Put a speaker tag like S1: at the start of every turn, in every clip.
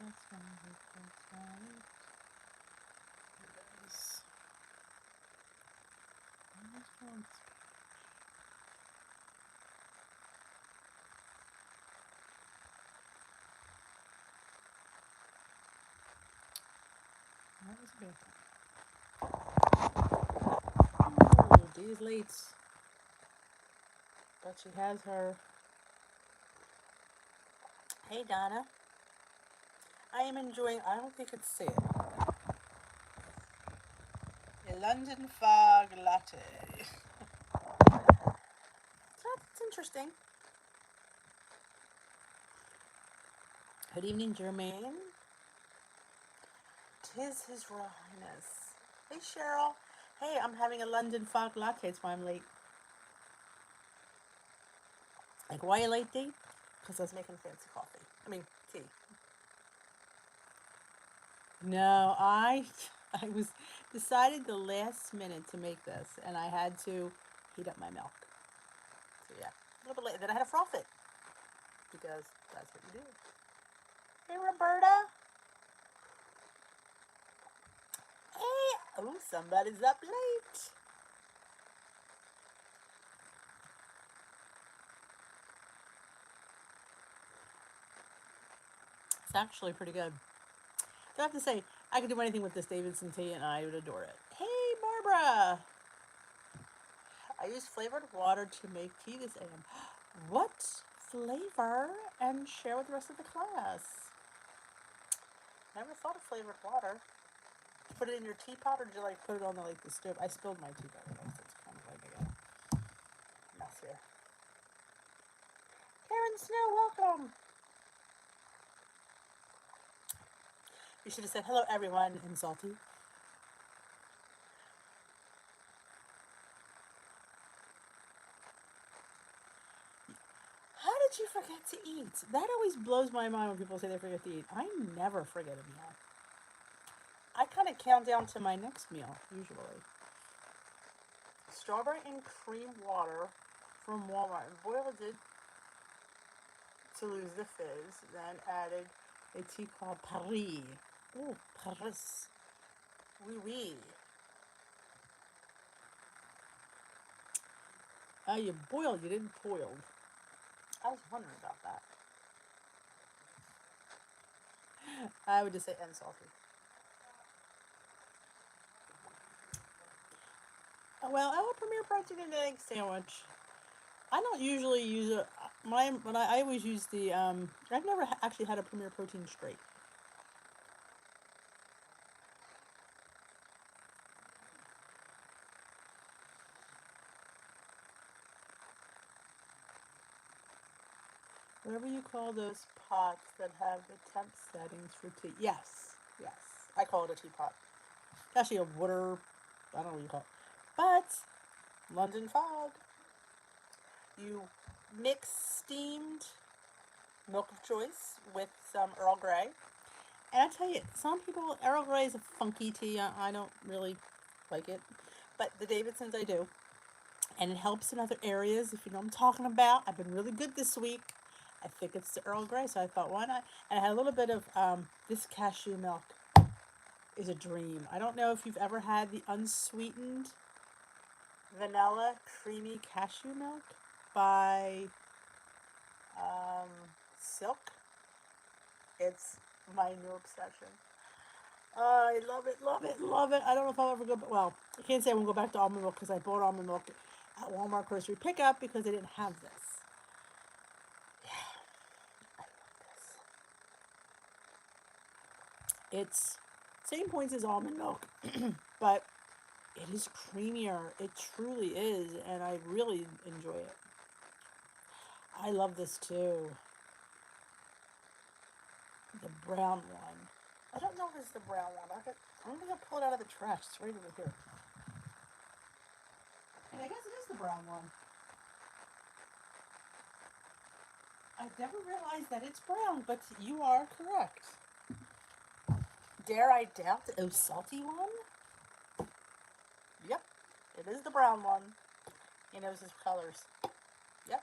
S1: That's right. That's right. Yes. Almost. That was a bad thing. Oh, Dee's late. But she has her. Hey, Donna. I am enjoying, I don't think it's say it. A London fog latte. So that's interesting. Good evening, Jermaine. Tis His Royal Highness. Hey, Cheryl. Hey, I'm having a London fog latte. That's why I'm late. Like, why are you late, Dee? Because I was making fancy coffee. I mean, tea. No, I was decided the last minute to make this, and I had to heat up my milk. So yeah, a little bit late. Then I had to froth it because that's what you do. Hey, Roberta. Hey, oh, somebody's up late. It's actually pretty good. So I have to say, I could do anything with this Davidson tea, and I would adore it. Hey, Barbara. I used flavored water to make tea this AM. What flavor? And share with the rest of the class. Never thought of flavored water. Put it in your teapot, or did you like put it on the stove? I spilled my tea, by the way, so it's kind of like a mess here. Karen Snow, welcome. You should have said hello, everyone, in Salty. How did you forget to eat? That always blows my mind when people say they forget to eat. I never forget a meal. I kind of count down to my next meal, usually. Strawberry and cream water from Walmart. Boiled it to lose the fizz. Then added a tea called Paris. Oh, Paris. Oui, oui. You boiled, you didn't boiled. I was wondering about that. I would just say and salty. Well, I have Premier protein and egg sandwich. I don't usually use it. When I always use the. I've never actually had a Premier protein straight. Whatever you call those pots that have the temp settings for tea. Yes, yes. I call it a teapot. Actually, a water. I don't know what you call it. But London fog. You mix steamed milk of choice with some Earl Grey. And I tell you, some people, Earl Grey is a funky tea. I don't really like it. But the Davidsons I do. And it helps in other areas, if you know what I'm talking about. I've been really good this week. I think it's the Earl Grey, so I thought, why not? And I had a little bit of this cashew milk is a dream. I don't know if you've ever had the unsweetened vanilla creamy cashew milk by Silk. It's my new obsession. I love it, love it, love it. I don't know if I'll ever go, well, I can't say I won't go back to almond milk because I bought almond milk at Walmart grocery pickup because they didn't have this. It's same points as almond milk, but it is creamier. It truly is, and I really enjoy it. I love this too. The brown one. I don't know if it's the brown one. I'm gonna pull it out of the trash. It's right over here. And I guess it is the brown one. I never realized that it's brown, but you are correct. Dare I doubt the salty one? Yep, it is the brown one. He knows his colors. Yep,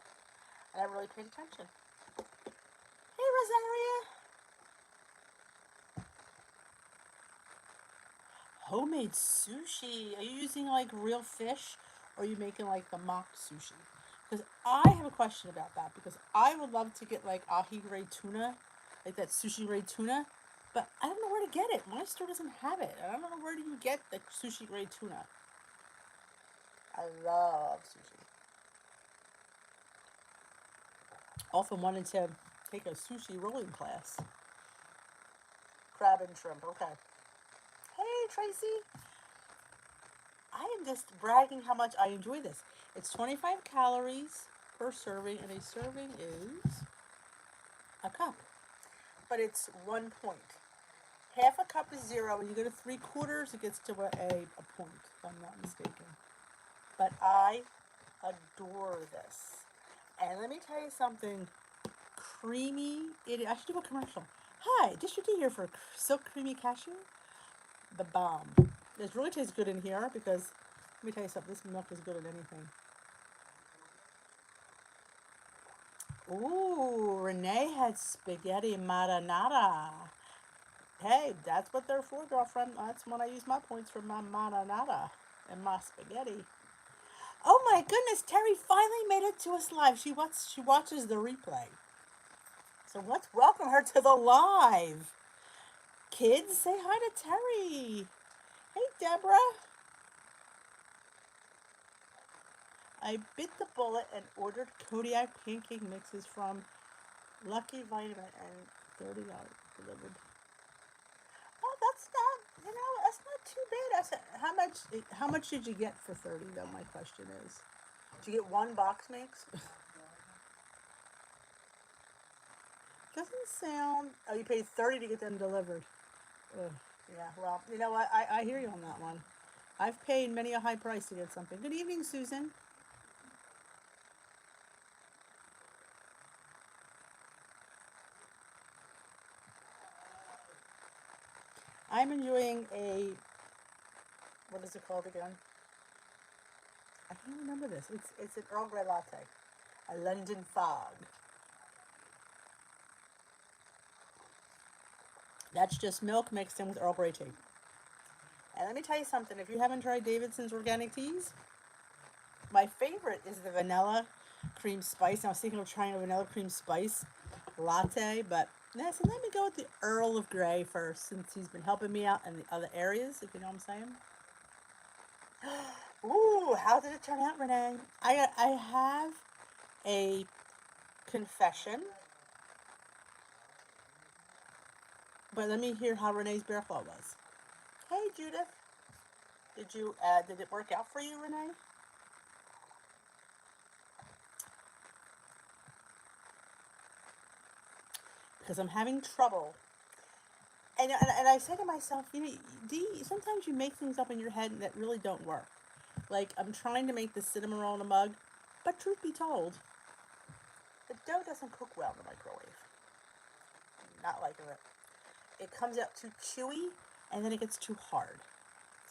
S1: and I really paid attention. Hey, Rosaria. Homemade sushi. Are you using like real fish or are you making like the mock sushi? Because I have a question about that because I would love to get like ahi grade tuna, like that sushi grade tuna, but I don't know where to get it. My store doesn't have it. I don't know where do you get the sushi grade tuna. I love sushi. Often wanted to take a sushi rolling class. Crab and shrimp. Okay. Hey Tracy, I am just bragging how much I enjoy this. It's 25 calories per serving, and a serving is a cup. But it's 1 point. Half a cup is zero. When you go to 3/4, it gets to a point, if I'm not mistaken. But I adore this. And let me tell you something creamy. I should do a commercial. Hi, District D here for Silk Creamy Cashew. The bomb. It really tastes good in here because, let me tell you something, this milk is good in anything. Ooh, Renee had spaghetti marinara. Hey, that's what they're for, girlfriend. That's when I use my points for my marinara and my spaghetti. Oh my goodness, Terry finally made it to us live. She watches the replay. So let's welcome her to the live. Kids, say hi to Terry. Hey, Deborah. I bit the bullet and ordered Kodiak pancake mixes from Lucky Vitamin and $30 delivered. Oh, that's not too bad. I said, how much did you get for 30 though? My question is, did you get one box mix? Doesn't sound. Oh, you paid 30 to get them delivered. Ugh. Yeah. Well, you know what? I hear you on that one. I've paid many a high price to get something. Good evening, Susan. I'm enjoying what is it called again? I can't remember this. It's an Earl Grey latte, a London Fog. That's just milk mixed in with Earl Grey tea. And let me tell you something. If you haven't tried Davidson's organic teas, my favorite is the vanilla cream spice. I was thinking of trying a vanilla cream spice latte, but so let me go with the Earl of Grey first, since he's been helping me out in the other areas, if you know what I'm saying. Ooh, how did it turn out, Renee? I have a confession, but let me hear how Renee's bear claw was. Hey, Judith. Did it work out for you, Renee? Because I'm having trouble. And I say to myself, sometimes you make things up in your head that really don't work. Like, I'm trying to make the cinnamon roll in a mug, but truth be told, the dough doesn't cook well in the microwave. Not liking it. It comes out too chewy, and then it gets too hard.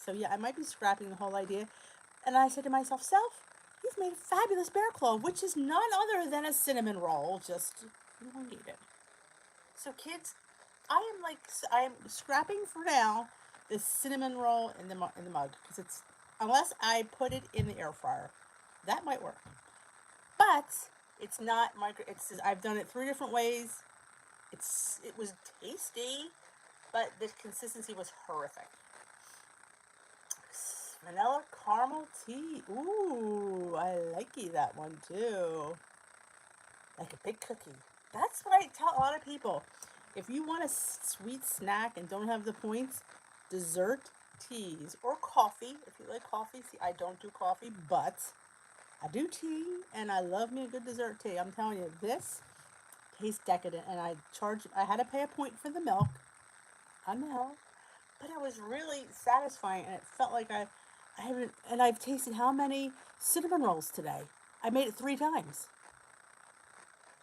S1: So yeah, I might be scrapping the whole idea. And I said to myself, Self, you've made a fabulous bear claw, which is none other than a cinnamon roll, just elongated. So kids, I am scrapping for now the cinnamon roll in the mug because it's, unless I put it in the air fryer, that might work. But it's not I've done it 3 different ways. It was tasty, but the consistency was horrific. Vanilla caramel tea. Ooh, I likey that one too. Like a big cookie. That's what I tell a lot of people. If you want a sweet snack and don't have the points, dessert teas or coffee. If you like coffee, see, I don't do coffee, but I do tea, and I love me a good dessert tea. I'm telling you, this tastes decadent, and I had to pay a point for the milk. I know, but it was really satisfying, and it felt like I haven't, and I've tasted how many cinnamon rolls today? I made it 3 times.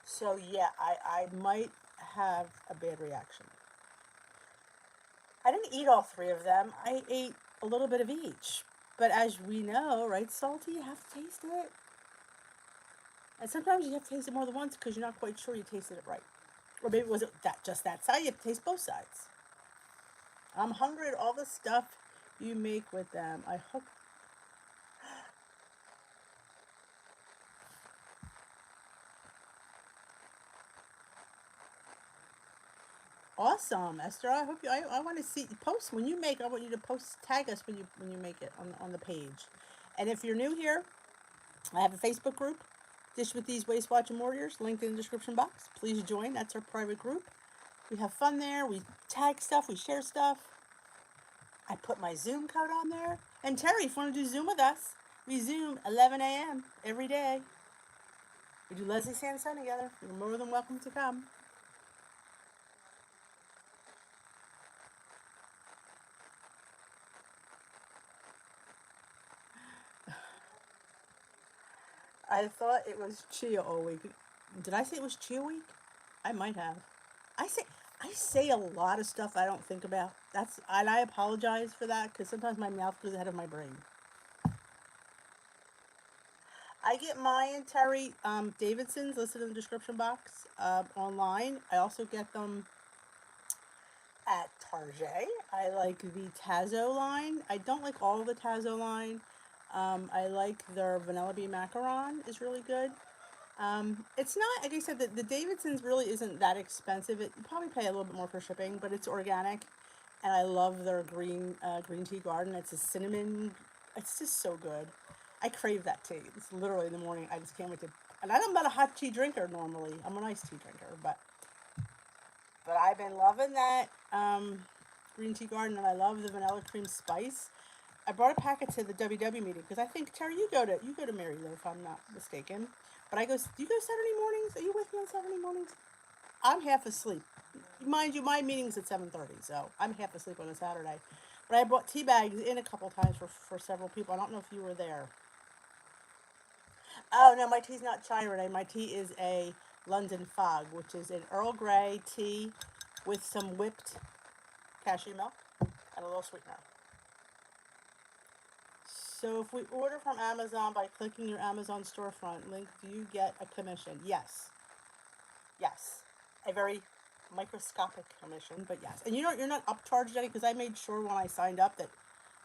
S1: So yeah, I might have a bad reaction. I didn't eat all 3 of them. I ate a little bit of each. But as we know, right, Salty, you have to taste it. And sometimes you have to taste it more than once because you're not quite sure you tasted it right. Or maybe was it just that side? You have to taste both sides. I'm hungry at all the stuff you make with them. I hope. Awesome, Esther. I hope you. I want to see post when you make. I want you to post tag us when you make it on the page. And if you're new here, I have a Facebook group, Dish with These Waste Watching Warriors, linked in the description box. Please join. That's our private group. We have fun there. We tag stuff. We share stuff. I put my Zoom code on there. And Terry, if you want to do Zoom with us, we Zoom 11 a.m. every day. We do Leslie Sansone together. You're more than welcome to come. I thought it was Chia all week. Did I say it was Chia week? I might have. I say I say a lot of stuff I don't think about. And I apologize for that because sometimes my mouth goes ahead of my brain. I get mine and Terry Davidson's listed in the description box online. I also get them at Target. I like the Tazo line. I don't like all the Tazo line. I like their Vanilla Bean Macaron is really good. It's not, like I said, the Davidson's really isn't that expensive. You probably pay a little bit more for shipping, but it's organic. And I love their green tea garden. It's a cinnamon. It's just so good. I crave that tea. It's literally in the morning. I just can't wait to. And I'm not a hot tea drinker normally. I'm an iced tea drinker, but I've been loving that green tea garden, and I love the vanilla cream spice. I brought a packet to the WW meeting because I think Terry, you go to Mary Lou if I'm not mistaken. But I go, do you go Saturday mornings? Are you with me on Saturday mornings? I'm half asleep. Mind you, my meeting's at 7:30, so I'm half asleep on a Saturday. But I brought tea bags in a couple times for several people. I don't know if you were there. Oh no, my tea's not chai Renee. My tea is a London Fog, which is an Earl Grey tea with some whipped cashew milk and a little sweetener. So if we order from Amazon by clicking your Amazon storefront link, do you get a commission? Yes. Yes. A very microscopic commission, but yes. And you're not upcharged any because I made sure when I signed up that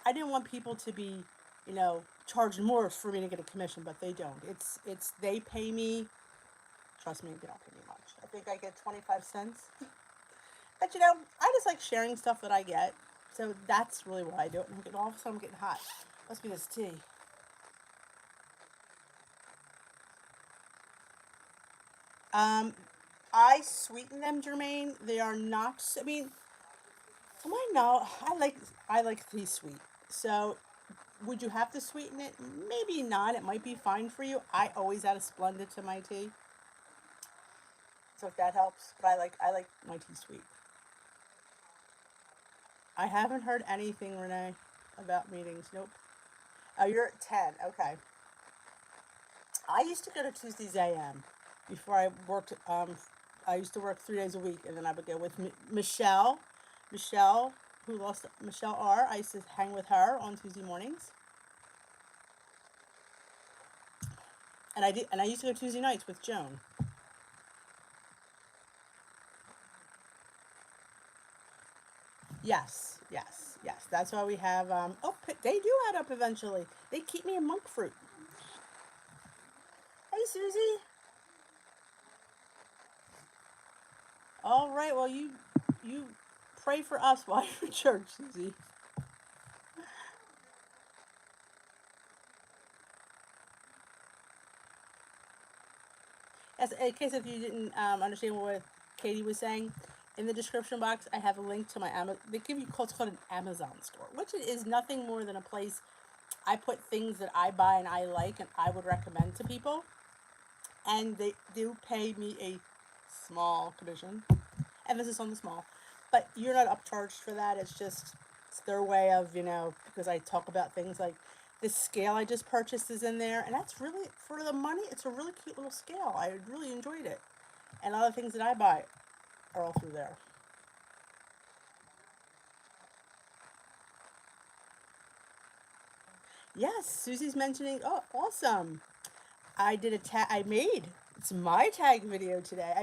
S1: I didn't want people to be, charged more for me to get a commission, but they don't. It's they pay me. Trust me, they don't pay me much. I think I get 25 cents. But I just like sharing stuff that I get. So that's really why I do it. And all of a sudden I'm getting hot. Must be this tea. Um, I sweeten them, Jermaine. They are not. I mean, to my knowledge, I like tea sweet. So, would you have to sweeten it? Maybe not. It might be fine for you. I always add a Splendid to my tea, so if that helps. But I like my tea sweet. I haven't heard anything, Renee, about meetings. Nope. Oh, you're at 10. Okay. I used to go to Tuesdays a.m. before I worked. I used to work 3 days a week, and then I would go with Michelle. Michelle, who lost Michelle R. I used to hang with her on Tuesday mornings, and I used to go Tuesday nights with Joan. Yes, yes, yes. That's why we have. Oh, they do add up eventually. They keep me in monk fruit. Hey, Susie. All right. Well, you pray for us while you're in church, Susie. As in case if you didn't understand what Katie was saying, in the description box I have a link to my Amazon. They give you what's called an Amazon store, which is nothing more than a place I put things that I buy and I like and I would recommend to people, and they do pay me a small commission. Emphasis on the small, but you're not upcharged for that. It's their way of because I talk about things like this scale I just purchased is in there, and that's really for the money. It's a really cute little scale. I really enjoyed it, and other things that I buy are all through there. Yes, Susie's mentioning. Oh, awesome! I made It's my tag video today. I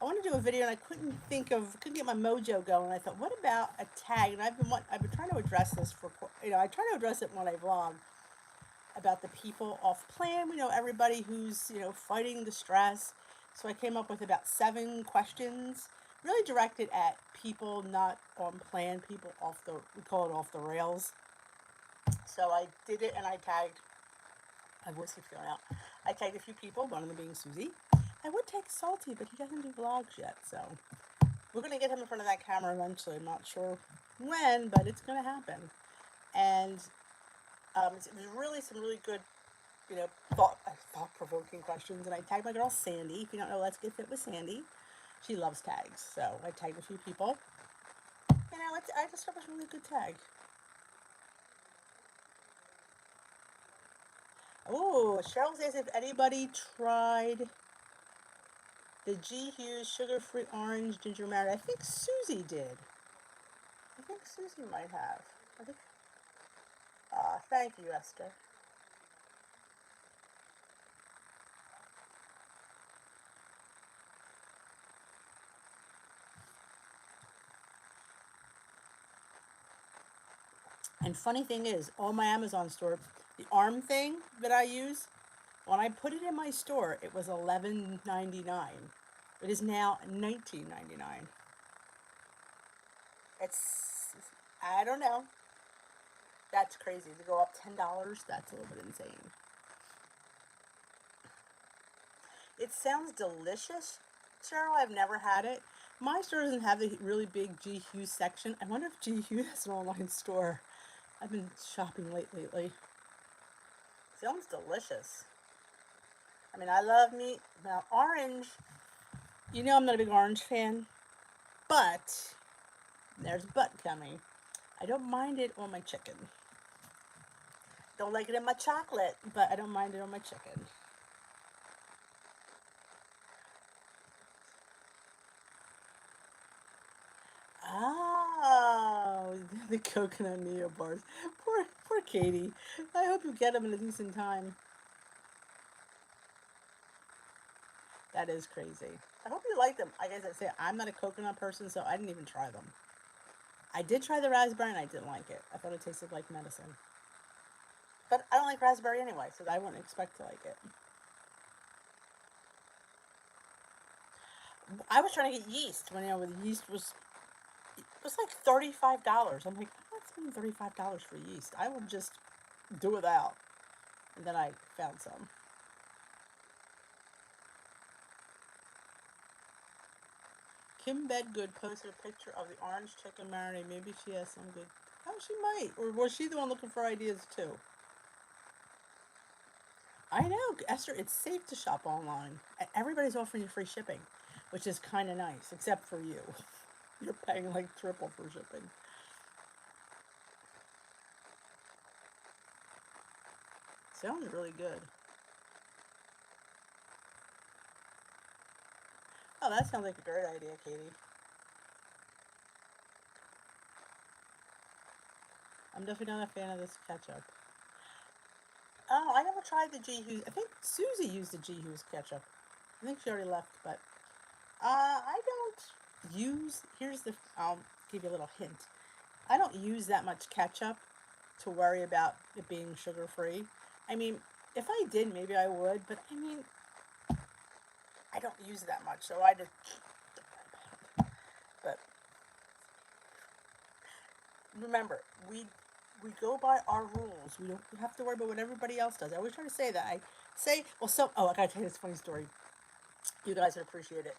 S1: wanted to do a video and I couldn't get my mojo going. I thought, what about a tag? And I've been trying to address this I try to address it when I vlog about the people off plan. Everybody who's, fighting the stress. So I came up with about 7 questions, really directed at people not on plan, people we call it off the rails. So I did it and I tagged, my voice keeps going out. I tagged a few people, one of them being Susie. I would take Salty, but he doesn't do vlogs yet, so we're going to get him in front of that camera eventually. I'm not sure when, but it's going to happen. And it was really some really good, thought-provoking questions. And I tagged my girl Sandy. If you don't know, Let's Get Fit with Sandy. She loves tags, so I tagged a few people. I just thought it was a really good tag. Oh, Cheryl says if anybody tried the G. Hughes sugar-free orange ginger marinade. I think Susie did. I think Susie might have. Thank you, Esther. And funny thing is, on my Amazon store, the arm thing that I use, when I put it in my store, it was $11.99. It is now $19.99. I don't know. That's crazy. To go up $10, that's a little bit insane. It sounds delicious, Cheryl. I've never had it. My store doesn't have the really big G. Hughes section. I wonder if G. Hughes has an online store. I've been shopping lately. Sounds delicious. I mean, I love meat. Now, orange, I'm not a big orange fan, but there's a but coming. I don't mind it on my chicken. Don't like it in my chocolate, but I don't mind it on my chicken. Oh, the coconut Neo bars. Poor Katie. I hope you get them in a decent time. That is crazy. I hope you like them. I guess I say I'm not a coconut person, so I didn't even try them. I did try the raspberry and I didn't like it. I thought it tasted like medicine. But I don't like raspberry anyway, so I wouldn't expect to like it. I was trying to get yeast when the yeast was like $35. I'm like, I'm not spending $35 for yeast. I will just do without. And then I found some. Kim Bedgood posted a picture of the orange chicken marinade. Maybe she has some good. Oh, she might. Or was she the one looking for ideas too? I know, Esther. It's safe to shop online. Everybody's offering you free shipping, which is kind of nice, except for you. You're paying like triple for shipping. Sounds really good. Oh, that sounds like a great idea, Katie. I'm definitely not a fan of this ketchup. Oh, I never tried the G. Hughes. I think Susie used the G. Hughes ketchup. I think she already left, but I don't use. I'll give you a little hint. I don't use that much ketchup to worry about it being sugar free. I mean, if I did, maybe I would, but I mean, I don't use that much, so I just. But remember, we go by our rules. We don't have to worry about what everybody else does. I always try to say that. I say, I gotta tell you this funny story. You guys would appreciate it.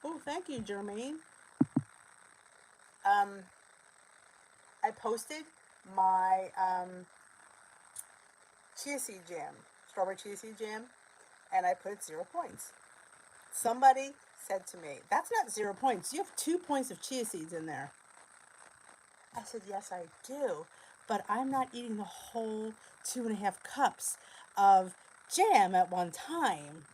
S1: Oh, thank you, Jermaine. I posted my chia seed jam, strawberry chia seed jam, and I put 0 points. Somebody said to me, "That's not 0 points. You have 2 points of chia seeds in there." I said, "Yes, I do, but I'm not eating the whole 2.5 cups of jam at one time.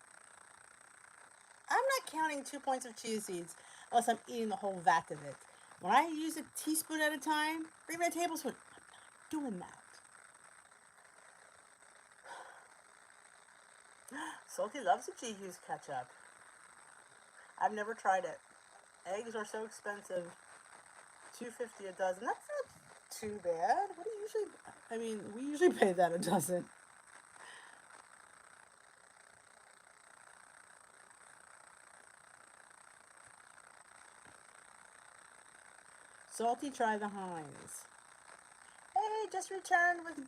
S1: I'm not counting 2 points of chia seeds unless I'm eating the whole vat of it. When I use a teaspoon at a time, or even a tablespoon, I'm not doing that." Salty loves the G Hughes ketchup. I've never tried it. Eggs are so expensive. $2.50 a dozen. That's not too bad. What do you usually? I mean, we usually pay that a dozen. Salty, try the Heinz. Hey, just returned with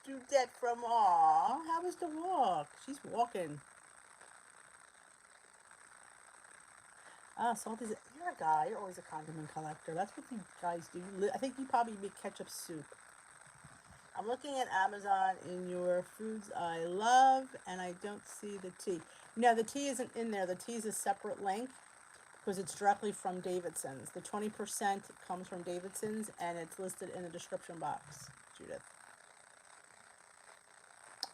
S1: Dudette from Aw. How was the walk? She's walking. Ah, Salty's. You're a guy. You're always a condiment collector. That's what you guys do. I think you probably make ketchup soup. I'm looking at Amazon in your foods I love, and I don't see the tea. No, the tea isn't in there. The tea is a separate link because it's directly from Davidson's. The 20% comes from Davidson's, and it's listed in the description box, Judith.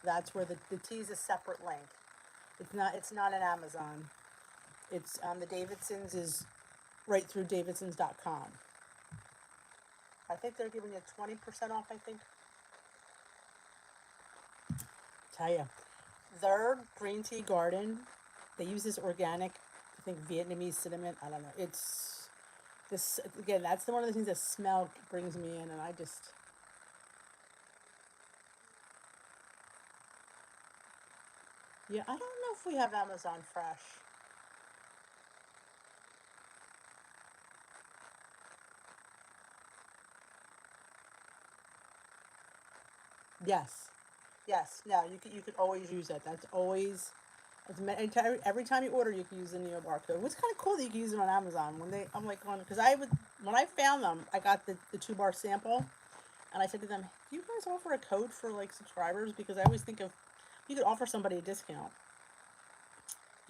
S1: That's where the tea is a separate link. It's not an Amazon. It's the Davidson's is right through davidsons.com. I think they're giving you 20% off, I think. Tell you, their green tea garden, they use this organic, I think Vietnamese cinnamon. I don't know. It's this again. That's one of the things that smell brings me in, and I just. Yeah, I don't know if we have Amazon Fresh. Yes, yes. No, you could always use that. That's always. Every time you order, you can use the Neo barcode. What's kind of cool that you can use them on Amazon when I'm like going because when I found them, I got the 2 bar sample, and I said to them, "Do you guys offer a code for like subscribers? Because I always think of you could offer somebody a discount.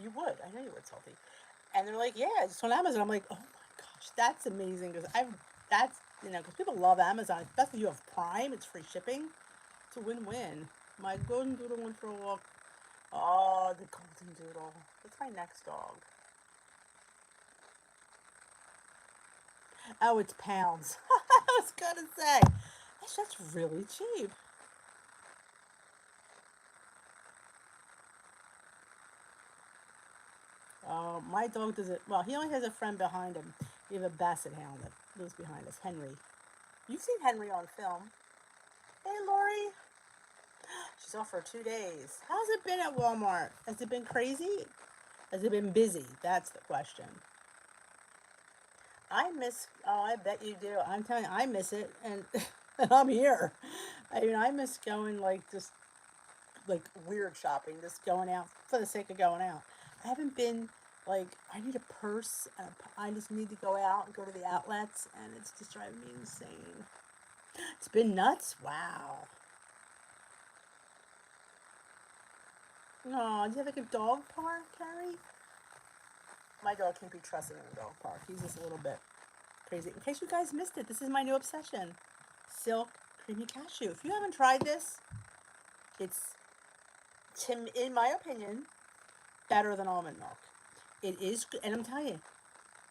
S1: You would. I know you would, Salty." And they're like, "Yeah, it's on Amazon." I'm like, "Oh my gosh, that's amazing!" Because that's because people love Amazon. Especially if you have Prime, it's free shipping. It's a win-win. My golden doodle went for a walk. Oh, the golden doodle. That's my next dog. Oh, it's pounds. I was gonna say that's really cheap. My dog does it. Well, he only has a friend behind him. We have a basset hound that lives behind us, Henry. You've seen Henry on film. Hey, Lori. She's off for 2 days. How's it been at Walmart? Has it been crazy? Has it been busy? That's the question. I miss. Oh, I bet you do. I'm telling you, I miss it, and, and I'm here. I mean, I miss going like just like weird shopping, just going out for the sake of going out. I haven't been like I need a purse. I just need to go out and go to the outlets, and it's just driving me insane. It's been nuts. Wow. No, do you have like a dog park, Carrie? My dog can't be trusted in a dog park. He's just a little bit crazy. In case you guys missed it, this is my new obsession: silk creamy cashew. If you haven't tried this, it's in my opinion better than almond milk. It is, and I'm telling you,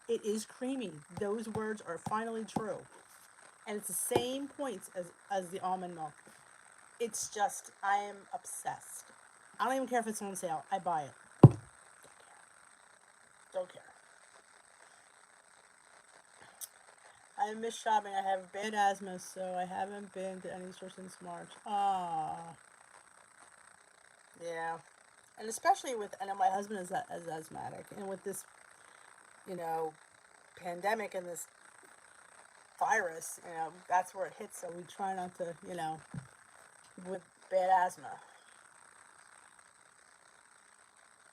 S1: it is creamy. Those words are finally true, and it's the same points as the almond milk. It's just I am obsessed. I don't even care if it's on sale. I buy it. Don't care. I miss shopping. I have bad asthma, so I haven't been to any store since March. Ah, yeah. And especially with, I know my husband is asthmatic, and with this, you know, pandemic and this virus, that's where it hits. So we try not to, with bad asthma.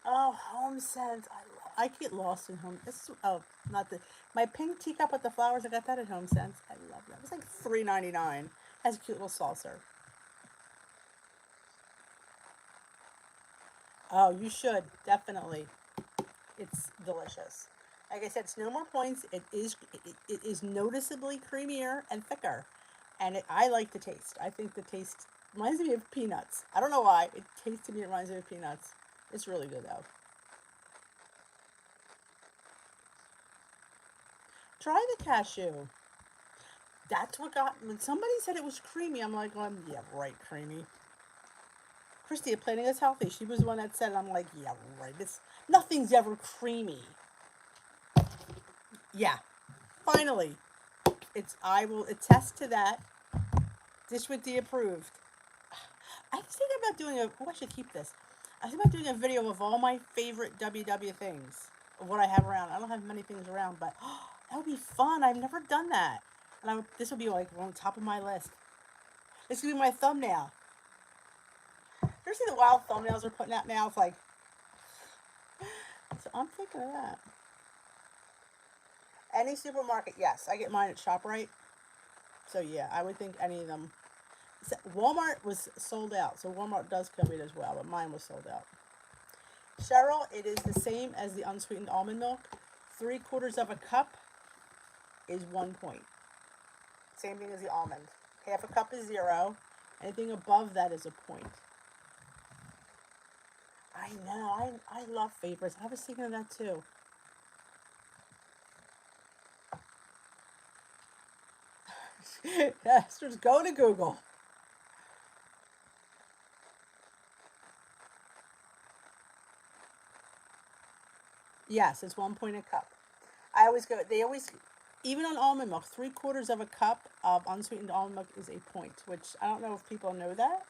S1: Oh, home scents. I get lost in home. This is, oh, not the my pink teacup with the flowers. I got that at Home Sense. I love that. It was like $3.99. Has a cute little saucer. Oh, you should definitely. It's delicious. Like I said, it's no more points. It is noticeably creamier and thicker, and I like the taste. I think the taste reminds me of peanuts. I don't know why. It tastes to me. It reminds me of peanuts. It's really good though. Try the cashew. That's what got when somebody said it was creamy. I'm like, yeah, right, creamy. Christy, planning is healthy. She was the one that said it. I'm like, yeah, right. Nothing's ever creamy. Yeah. Finally. I will attest to that. Dish with D approved. I was thinking about doing I should keep this. I was thinking about doing a video of all my favorite WW things. Of what I have around. I don't have many things around, but that would be fun. I've never done that. And this would be like on top of my list. This would be my thumbnail. You ever see the wild thumbnails they're putting out now? It's like, so I'm thinking of that. Any supermarket, yes. I get mine at ShopRite. So yeah, I would think any of them. Walmart was sold out, so Walmart does carry it as well, but mine was sold out. Cheryl, it is the same as the unsweetened almond milk. 3/4 of a cup is 1 point. Same thing as the almond. Half a cup is 0. Anything above that is a point. I know. I love favorites. I was thinking of that too. Yes, just go to Google. Yes, it's 1 point a cup. They always, even on almond milk, 3/4 of a cup of unsweetened almond milk is a point, which I don't know if people know that,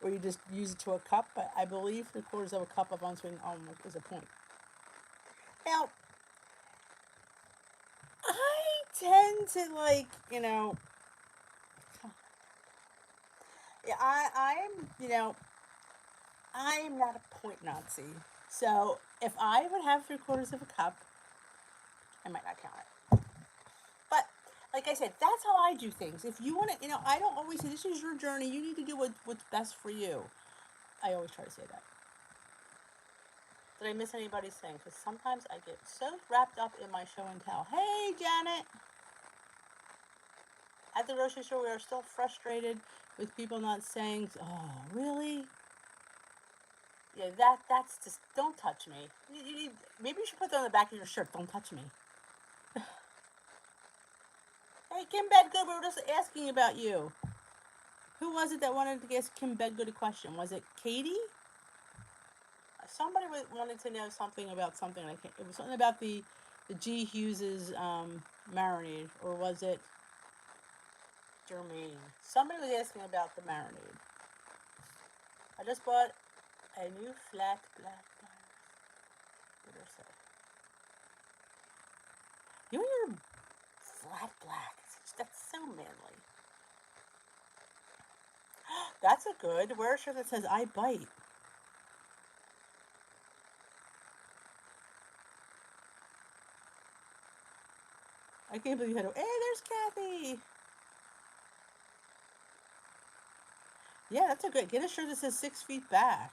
S1: or you just use it to a cup, but I believe 3/4 of a cup of unsweetened almond milk is a point. Now, I tend to yeah, I'm not a point Nazi. So if I would have 3/4 of a cup, I might not count it. But like I said, that's how I do things. If you want to, I don't always say this is your journey. You need to do what's best for you. I always try to say that. Did I miss anybody's thing? Because sometimes I get so wrapped up in my show and tell. Hey, Janet. At the grocery store, we are still frustrated with people not saying, "Oh, really?" Yeah, that's just, don't touch me. Maybe you should put that on the back of your shirt. Don't touch me. Hey, Kim Bedgood, we were just asking about you. Who was it that wanted to ask Kim Bedgood a question? Was it Katie? Somebody wanted to know something about something. It was something about the G. Hughes's marinade, or was it Jermaine? Somebody was asking about the marinade. I just bought a new flat black. What did I say? You and your flat black. That's so manly. That's a good. Wear a shirt that says "I bite." I can't believe you had to. Hey, there's Kathy. Yeah, that's a good. Get a shirt that says 6 feet back.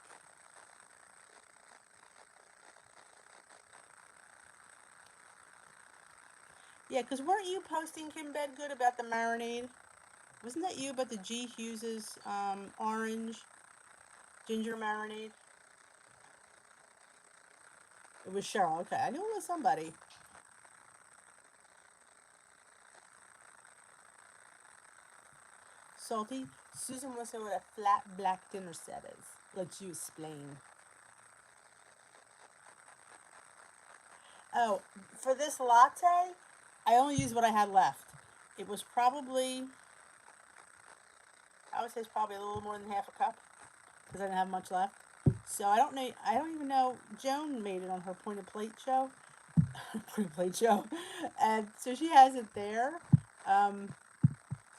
S1: Yeah, because weren't you posting, Kim Bedgood, about the marinade? Wasn't that you about the G. Hughes's orange ginger marinade? It was Cheryl. Okay, I knew it was somebody. Salty. Susan wants to know what a flat black dinner set is. Let you explain. Oh, for this latte, I only used what I had left. It was probably, I would say it's probably a little more than half a cup because I didn't have much left. So I don't know. I don't even know. Joan made it on her Point of Plate show. Point of Plate show, and so she has it there.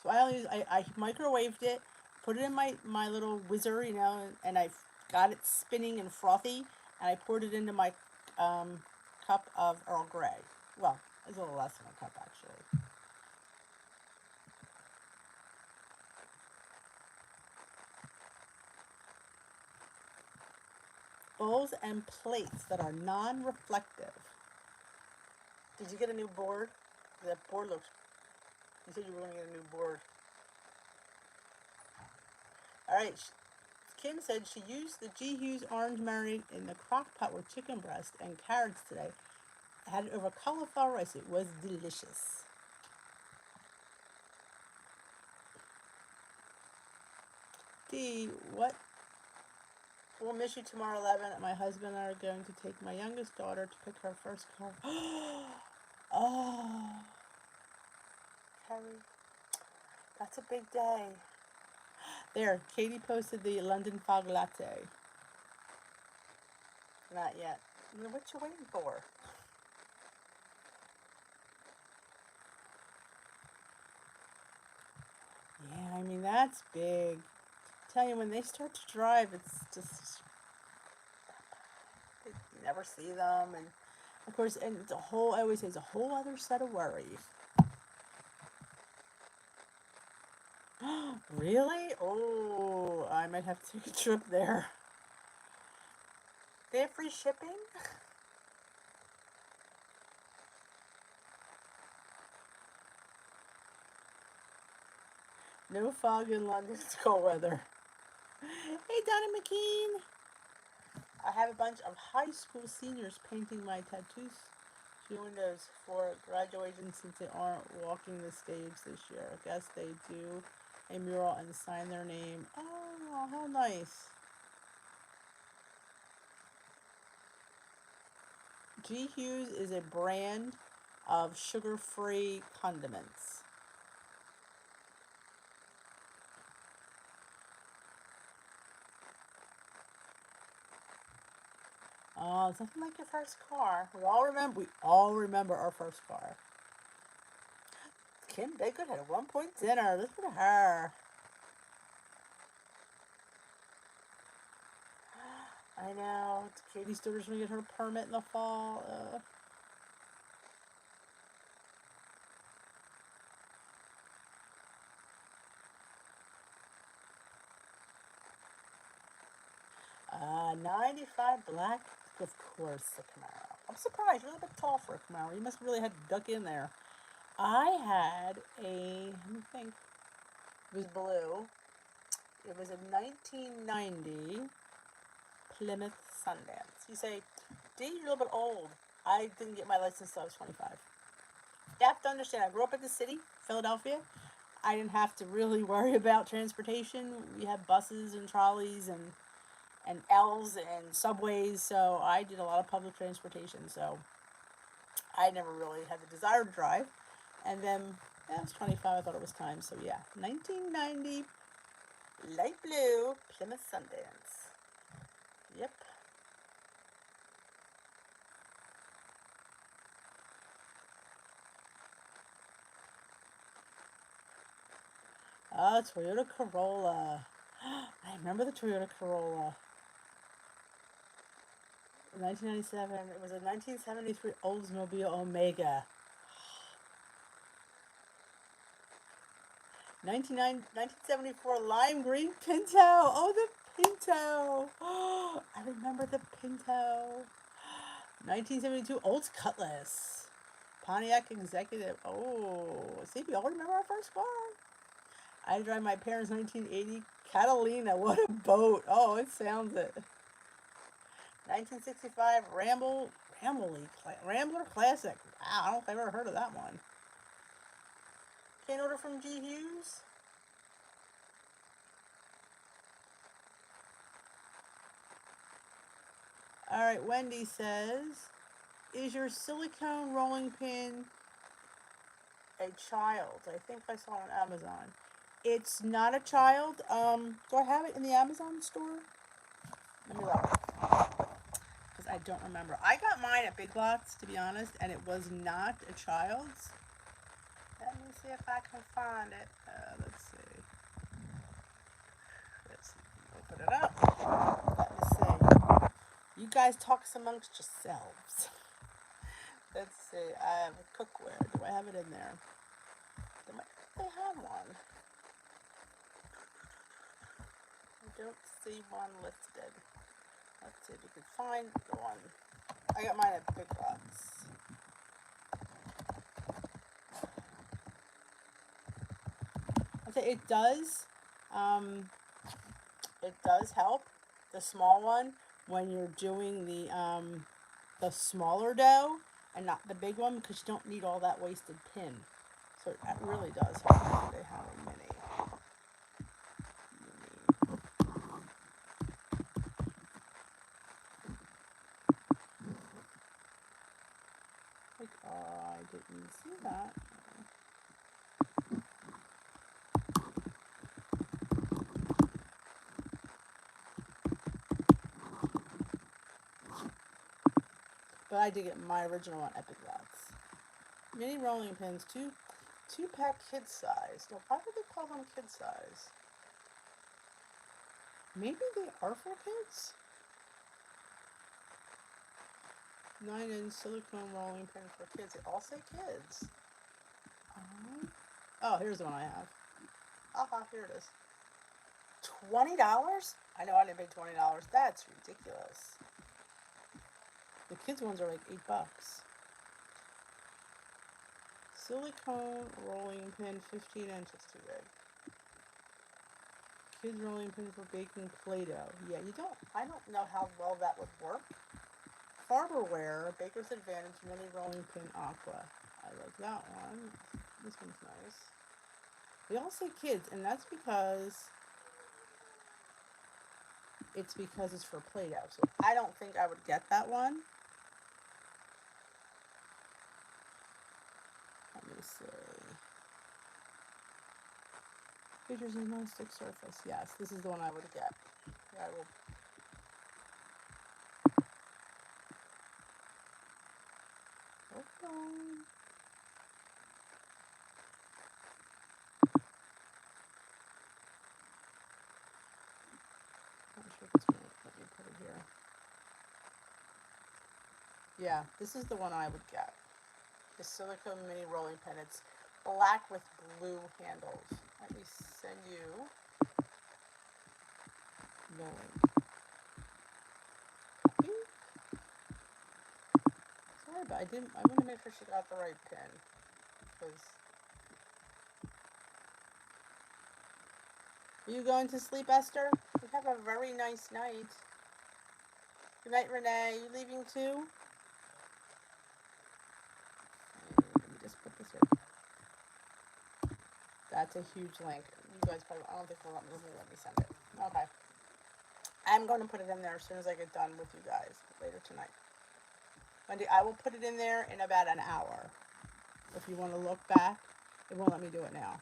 S1: So I microwaved it, put it in my little whizzer, and I got it spinning and frothy, and I poured it into my cup of Earl Grey. Well, it's a little less than a cup actually. Bowls and plates that are non-reflective. Did you get a new board? That board looks. You said you were going to get a new board. All right. Kim said she used the G. Hughes orange marinade in the crock pot with chicken breast and carrots today. I had it over cauliflower rice. It was delicious. D, what We'll miss you tomorrow, 11. My husband and I are going to take my youngest daughter to pick her first car. Oh, Carrie, that's a big day. There, Katie posted the London Fog Latte. Not yet. What you waiting for? Yeah, I mean, that's big. I tell you, when they start to drive, it's just, you never see them. And of course, and it's a whole, I always say, it's a whole other set of worry. Really? Oh, I might have to take a trip there. They have free shipping? No fog in London, it's cold weather. Hey, Donna McKean. I have a bunch of high school seniors painting my tattoos to windows for graduation since they aren't walking the stage this year. I guess they do a mural and sign their name. Oh, how nice. G. Hughes is a brand of sugar-free condiments. Oh, it's nothing like your first car. We all remember our first car. Kim Baker had a 1-point dinner. Listen to her. I know. Katie's daughter's gonna get her permit in the fall. 95 black, of course, the Camaro. I'm surprised. You're a little bit tall for a Camaro. You must have really had to duck in there. I had let me think. It was blue. It was a 1990 Plymouth Sundance. You say, Dee, you're a little bit old. I didn't get my license until I was 25. You have to understand, I grew up in the city, Philadelphia. I didn't have to really worry about transportation. We had buses and trolleys and L's and subways, so I did a lot of public transportation. So I never really had the desire to drive. And then I was 25, I thought it was time. So yeah, 1990 light blue Plymouth Sundance. Yep. Oh, Toyota Corolla. I remember the Toyota Corolla. 1997. It was a 1973 Oldsmobile Omega. 1974 lime green Pinto. Oh, the Pinto. Oh, I remember the Pinto. 1972 Olds Cutlass. Pontiac Executive. Oh, see, we all remember our first car. I drive my parents' 1980 Catalina. What a boat. Oh, it sounds it. 1965 Rambler Classic. Wow, I don't know if I've ever heard of that one. Can't order from G. Hughes? Alright, Wendy says, is your silicone rolling pin a child? I think I saw it on Amazon. It's not a child. Do I have it in the Amazon store? Let me look. Because I don't remember. I got mine at Big Lots, to be honest, and it was not a child's. Let me see if I can find it. Let's see. Let's open it up. Let me see. You guys talk amongst yourselves. Let's see. I have a cookware. Do I have it in there? They have one. I don't see one listed. Let's see if you can find the one. I got mine at Big Lots. I'll say it does. It does help. The small one when you're doing the smaller dough and not the big one, because you don't need all that wasted pin. So it really does help. They have a mini. I didn't see that. But I did get my original one, Epic Lots. Mini rolling pins, two-pack kid size. Now, why would they call them kid size? Maybe they are for kids? 9-inch silicone rolling pin for kids. They all say kids. Oh, here's the one I have. Aha, here it is. $20? I know I didn't pay $20. That's ridiculous. The kids ones are like $8. Silicone rolling pin, 15 inches too big. Kids rolling pin for baking Play-Doh. Yeah, I don't know how well that would work. Farberware, Baker's Advantage Mini Rolling Pin Aqua. I like that one. This one's nice. They all say kids, and that's because it's for Play-Doh. So I don't think I would get that one. Let me see. Features a non-stick surface. Yes, this is the one I would get. Yeah, I will. Okay. Not sure if it's gonna let me put it here. Yeah, this is the one I would get. The silicone mini rolling pin. It's black with blue handles. Let me send you the link. Sorry, but I want to make sure she got the right pin. Because are you going to sleep, Esther? You have a very nice night. Good night, Renee. You leaving too? Let me just put this here. That's a huge link. You guys probably, I don't think they'll let me send it. Okay. I'm going to put it in there as soon as I get done with you guys later tonight. Wendy, I will put it in there in about an hour. If you want to look back, it won't let me do it now.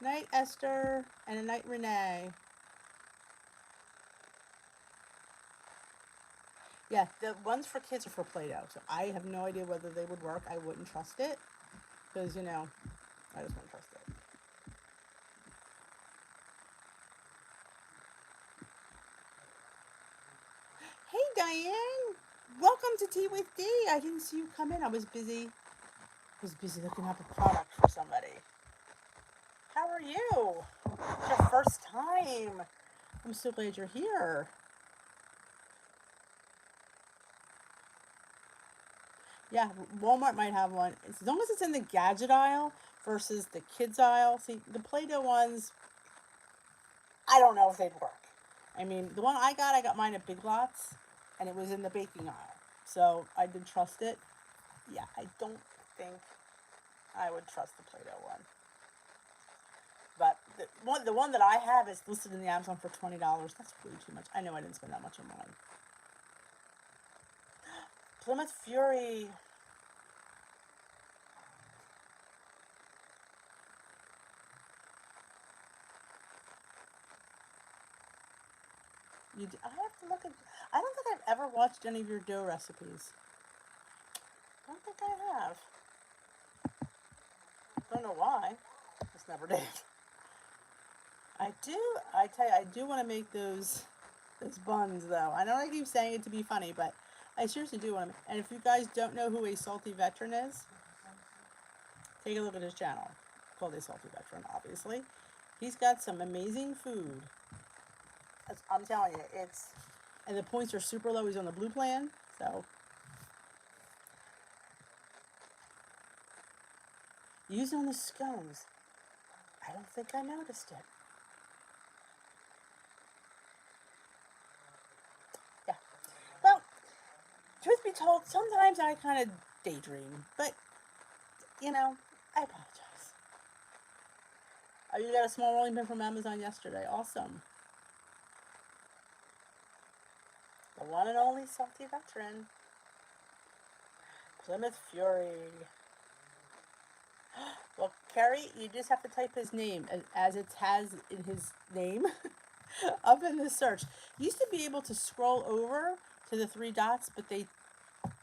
S1: Night, Esther, and a night, Renee. Yeah, the ones for kids are for Play-Doh, so I have no idea whether they would work. I wouldn't trust it, because, I just wouldn't trust it. Hey, Diane! Welcome to Tea with D. I didn't see you come in. I was busy looking up a product for somebody. How are you? It's your first time. I'm so glad you're here. Yeah, Walmart might have one. As long as it's in the gadget aisle versus the kids aisle. See, the Play-Doh ones, I don't know if they'd work. I mean, the one I got mine at Big Lots, and it was in the baking aisle. So I did trust it. Yeah, I don't think I would trust the Play-Doh one. But the one that I have is listed in the Amazon for $20. That's way too much. I know I didn't spend that much on mine. Plymouth Fury. I have to look at. I don't think I've ever watched any of your dough recipes. I don't think I have. Don't know why. Just never did. I tell you, I do want to make those buns though. I know I keep saying it to be funny, but I seriously do want to. And if you guys don't know who A Salty Veteran is, take a look at his channel. Called A Salty Veteran, obviously. He's got some amazing food. I'm telling you, and the points are super low. He's on the blue plan, so. Use on the scones. I don't think I noticed it. Yeah. Well, truth be told, sometimes I kind of daydream, but, I apologize. Oh, you got a small rolling pin from Amazon yesterday. Awesome. The one and only salty veteran. Plymouth Fury. Well, Kerry, you just have to type his name as it has in his name up in the search. You used to be able to scroll over to the three dots, but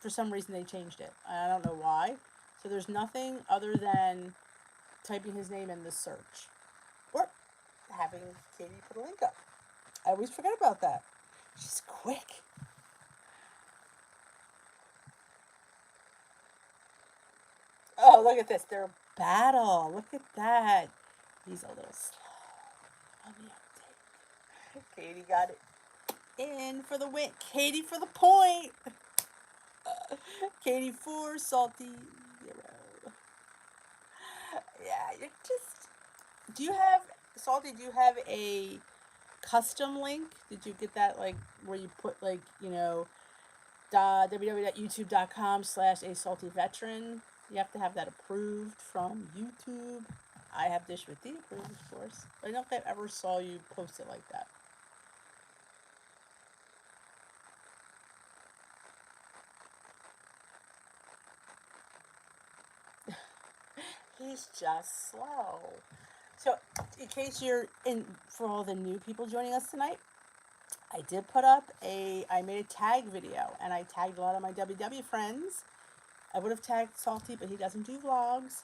S1: for some reason, they changed it. I don't know why. So there's nothing other than typing his name in the search or having Katie put a link up. I always forget about that. She's quick. Oh, look at this. Their battle. Look at that. He's a little slow on the uptake. Katie got it in for the win. Katie for the point. Katie 4, Salty 0. Yeah, you're just... Do you have... Salty, do you have a custom link? Did you get that, like, where you put, like, you know, www.youtube.com/a salty veteran? You have to have that approved from YouTube. I have Dish with D approved, of course. I don't think I ever saw you post it like that. He's just slow. So, in case you're in, for all the new people joining us tonight, I did put up I made a tag video, and I tagged a lot of my WW friends. I would have tagged Salty, but he doesn't do vlogs.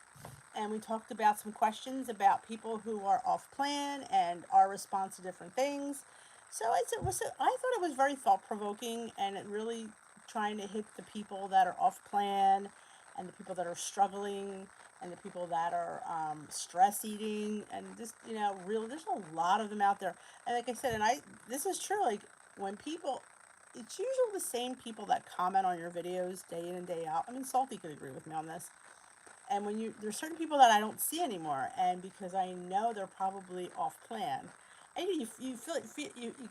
S1: And we talked about some questions about people who are off plan and our response to different things. So I thought it was very thought provoking, and it really trying to hit the people that are off plan, and the people that are struggling, and the people that are stress eating, and just, you know, there's a lot of them out there. And like I said, this is true. Like, when people, it's usually the same people that comment on your videos day in and day out. I mean, Salty could agree with me on this. And there's certain people that I don't see anymore, and because I know they're probably off plan, and you you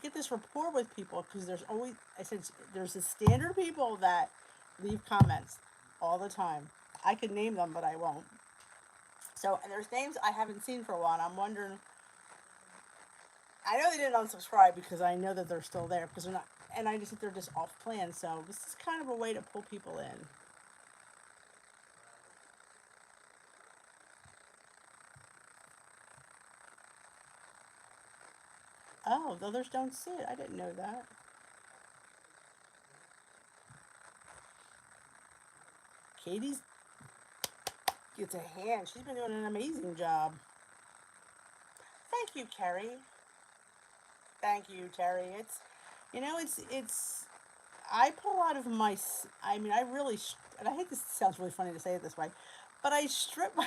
S1: get this rapport with people, because there's the standard people that leave comments all the time. I could name them, but I won't. So, and there's names I haven't seen for a while, and I'm wondering. I know they didn't unsubscribe, because I know that they're still there, because they're not, and I just think they're just off plan. So this is kind of a way to pull people in. Oh, the others don't see it. I didn't know that. Katie's gets a hand. She's been doing an amazing job. Thank you, Carrie. Thank you, Terry. It's. I put a lot of my. I mean, I really. And I think this sounds really funny to say it this way, but I strip my.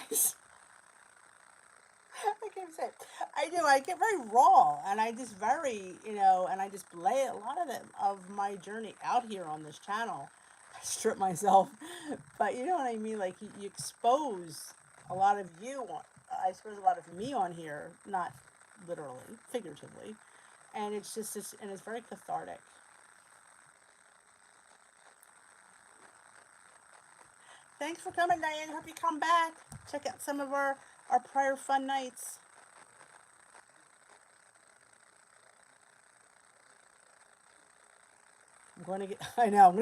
S1: I can't say it. I do. I get very raw, and I just and I just lay a lot of my journey out here on this channel. I strip myself, but you know what I mean. Like, you expose a lot of I suppose a lot of me on here, not literally, figuratively, and it's very cathartic. Thanks for coming, Diane. Hope you come back. Check out some of our prior fun nights. I'm going to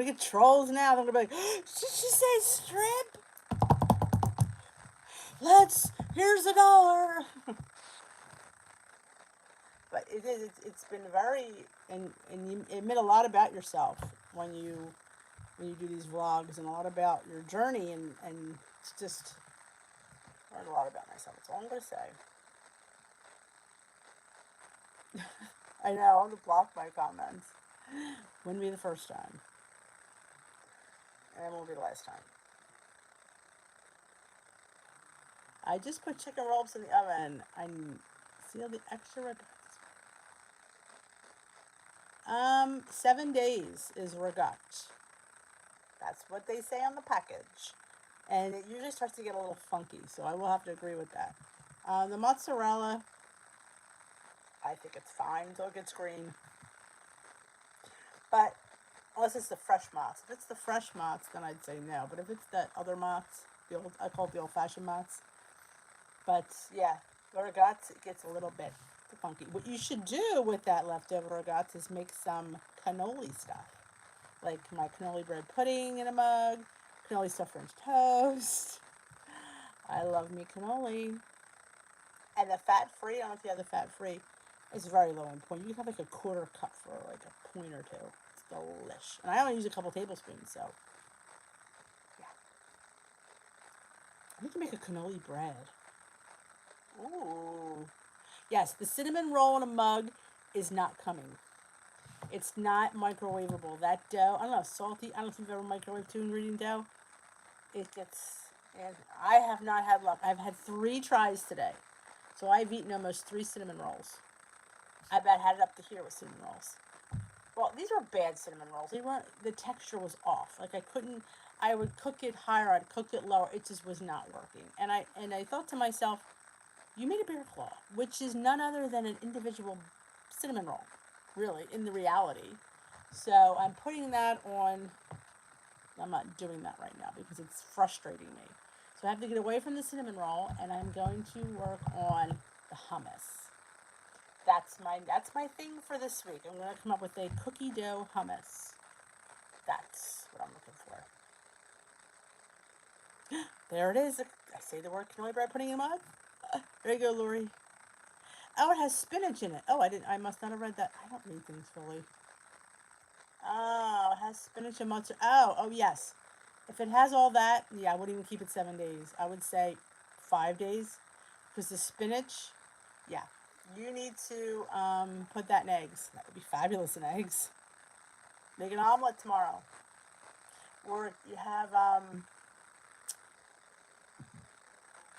S1: get trolls now. They're going to be like, did she say strip? Here's $1. But it's been very, and you admit a lot about yourself when you do these vlogs, and a lot about your journey, and it's just, learned a lot about myself. That's all I'm going to say. I know, I'm going to block my comments. Wouldn't be the first time. And it won't be the last time. I just put chicken rolls in the oven. I seal the extra red. 7 days is regat. That's what they say on the package. And it usually starts to get a little funky, so I will have to agree with that. The mozzarella, I think it's fine until it gets green. But unless it's the fresh mozz. If it's the fresh mozz, then I'd say no. But if it's that other mozz, I call it the old-fashioned mozz. But yeah, the regat, it gets a little bit funky. What you should do with that leftover regat is make some cannoli stuff. like my cannoli bread pudding in a mug, cannoli stuffed French toast. I love me cannoli. And the fat-free, I don't know if you have the fat-free, it's very low in point. You can have like a quarter cup for like a point or two. It's delish. And I only use a couple tablespoons, so yeah. I need to make a cannoli bread. Ooh. Yes, the cinnamon roll in a mug is not coming. It's not microwavable. That dough, I don't know, salty. I don't know if you've ever microwaved 2-ingredient dough. It gets, and I have not had luck. I've had 3 tries today. So I've eaten almost 3 cinnamon rolls. I bet I had it up to here with cinnamon rolls. Well, these were bad cinnamon rolls. They weren't, the texture was off. Like I would cook it higher, I'd cook it lower. It just was not working. And I thought to myself, you made a bear claw, which is none other than an individual cinnamon roll, really, in the reality. So I'm putting that on. I'm not doing that right now because it's frustrating me. So I have to get away from the cinnamon roll, and I'm going to work on the hummus. That's my thing for this week. I'm going to come up with a cookie dough hummus. That's what I'm looking for. There it is. I say the word cannoli bread pudding in a mug. There you go, Lori. Oh, it has spinach in it. Oh, I must not have read that. I don't read things fully. Oh, it has spinach and mozzarella. Oh, yes. If it has all that, yeah, I wouldn't even keep it 7 days. I would say 5 days. Because the spinach, yeah. You need to put that in eggs. That would be fabulous in eggs. Make an omelet tomorrow. Or you have,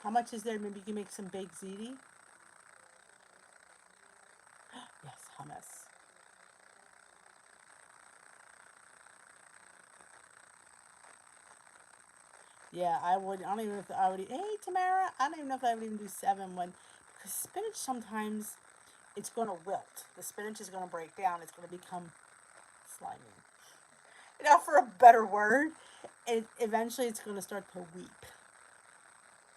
S1: how much is there? Maybe you can make some baked ziti. Yes, hummus. Yeah, I would. I don't even know if I would eat. Hey, Tamara, I don't even know if I would even do 7 when, because spinach sometimes it's going to wilt. The spinach is going to break down. It's going to become slimy. You know, for a better word, eventually it's going to start to weep.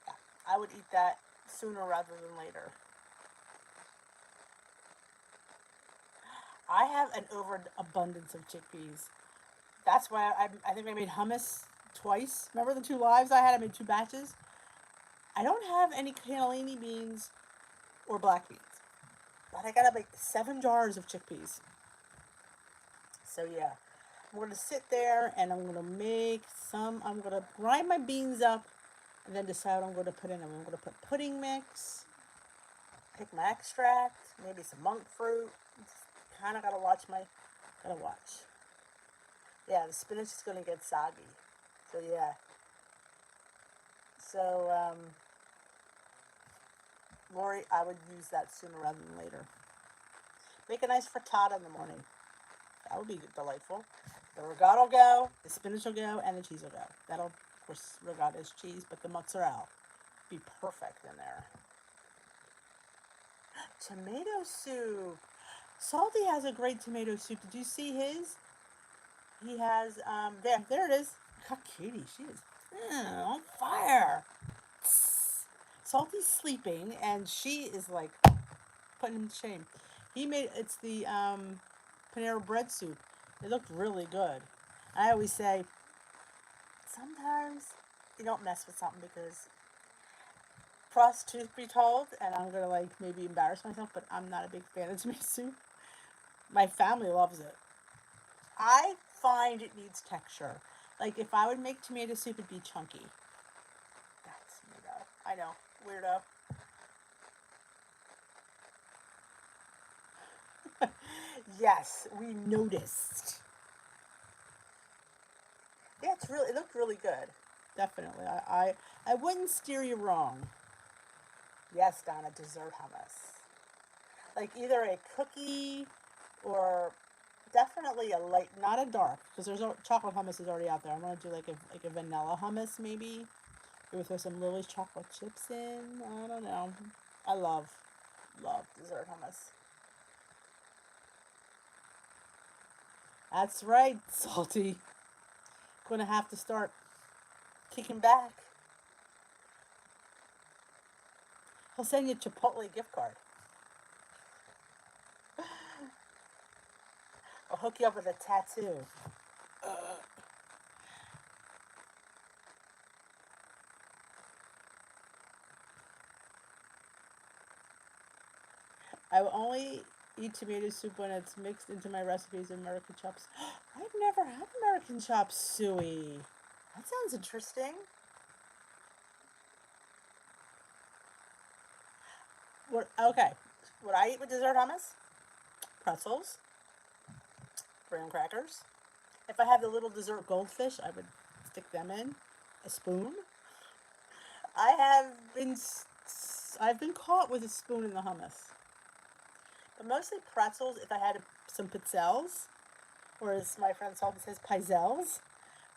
S1: Yeah, I would eat that sooner rather than later. I have an overabundance of chickpeas. That's why I think I made hummus twice. Remember the 2 lives I had? I made 2 batches. I don't have any cannellini beans or black beans, but I gotta make 7 jars of chickpeas. So yeah, I'm gonna sit there and I'm gonna make some. I'm gonna grind my beans up and then decide what I'm gonna put in them. I'm gonna put pudding mix, pick my extract, maybe some monk fruit. Kind of gotta watch. Yeah, the spinach is gonna get soggy. So yeah. So Lori, I would use that sooner rather than later. Make a nice frittata in the morning. That would be delightful. The ricotta will go, the spinach will go, and the cheese will go. That'll, of course, ricotta is cheese, but the mozzarella be perfect in there. Tomato soup. Salty has a great tomato soup. Did you see his? He has, there it is. Look how Katie, she is on fire. Salty's sleeping, and she is like putting him to shame. He made, it's the Panera bread soup. It looked really good. I always say, sometimes you don't mess with something because, truth be told, and I'm gonna like maybe embarrass myself, but I'm not a big fan of tomato soup. My family loves it. I find it needs texture. Like if I would make tomato soup, it'd be chunky. That's me though. I know, weirdo. Yes, we noticed. Yeah, it looked really good. Definitely. I wouldn't steer you wrong. Yes, Donna, dessert hummus. Like either a cookie or definitely a light, not a dark, because there's chocolate hummus is already out there. I'm gonna do like a vanilla hummus maybe. Maybe throw some Lily's chocolate chips in. I don't know. I love dessert hummus. That's right, Salty. Gonna have to start kicking back. He'll send you a Chipotle gift card. I'll hook you up with a tattoo. only eat tomato soup when it's mixed into my recipes of American chop. I've never had American chop suey. That sounds interesting. What? Okay. What I eat with dessert hummus? Pretzels, graham crackers. If I have the little dessert goldfish, I would stick them in a spoon. I have been I've been caught with a spoon in the hummus, but mostly pretzels. If I had some pizzelles, or as my friend Salty says, pizzelles.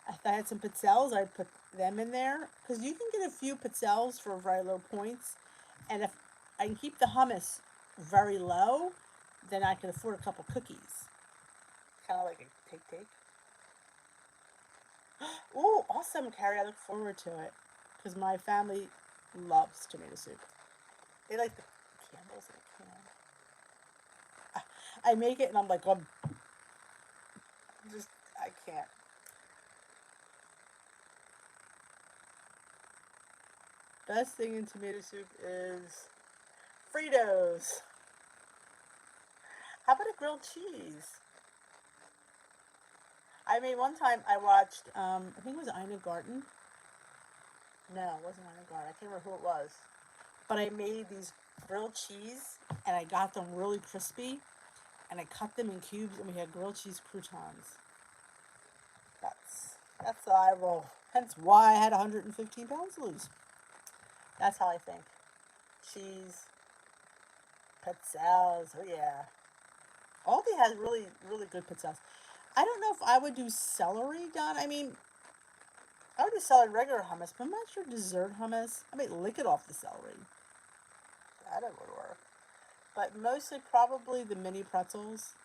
S1: If I had some pizzelles, I'd put them in there because you can get a few pizzelles for very low points, and if I can keep the hummus very low, then I can afford a couple cookies. Kind of like a take. Ooh, awesome, Carrie. I look forward to it because my family loves tomato soup. They like the Campbell's in a can. I make it and I'm like, just, I can't. Best thing in tomato soup is Fritos. How about a grilled cheese? I mean, one time I watched, I think it was Ina Garten. No, it wasn't Ina Garten. I can't remember who it was. But I made these grilled cheese, and I got them really crispy, and I cut them in cubes, and we had grilled cheese croutons. That's how I roll. Hence why I had 115 pounds to lose. That's how I think. Cheese, pizzelles, oh yeah. Aldi has really, really good pizzelles. I don't know if I would do celery, Don. I mean, I would do celery regular hummus, but I'm not sure dessert hummus. I might lick it off the celery. That would work. But mostly probably the mini pretzels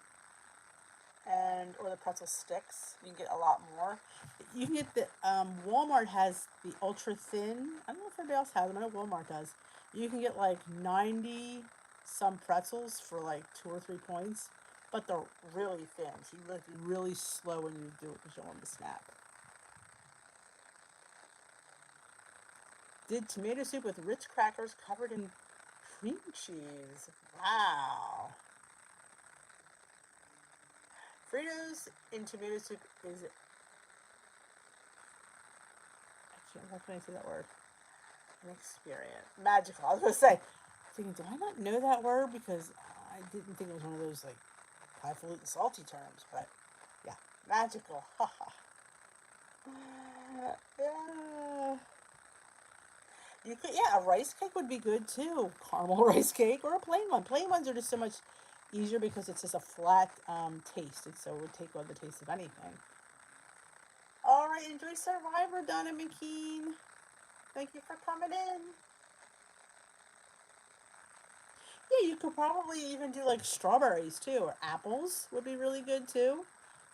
S1: or the pretzel sticks. You can get a lot more. You can get the Walmart has the ultra thin. I don't know if anybody else has them. I know Walmart does. You can get like 90 some pretzels for like 2 or 3 points, but they're really thin. So you look really slow when you do it because you don't want them to snap. Did tomato soup with rich crackers covered in cream cheese. Wow. Fritos in tomato soup is, how can I say that word? An experience. Magical. I was going to say, thinking, do I not know that word? Because I didn't think it was one of those like highfalutin salty terms, but yeah, magical. Yeah. You could, yeah, a rice cake would be good too. Caramel rice cake or a plain one. Plain ones are just so much easier because it's just a flat taste, and so it would take on the taste of anything. All right, enjoy Survivor, Donna McKean. Thank you for coming in. Yeah, you could probably even do like strawberries too, or apples would be really good too.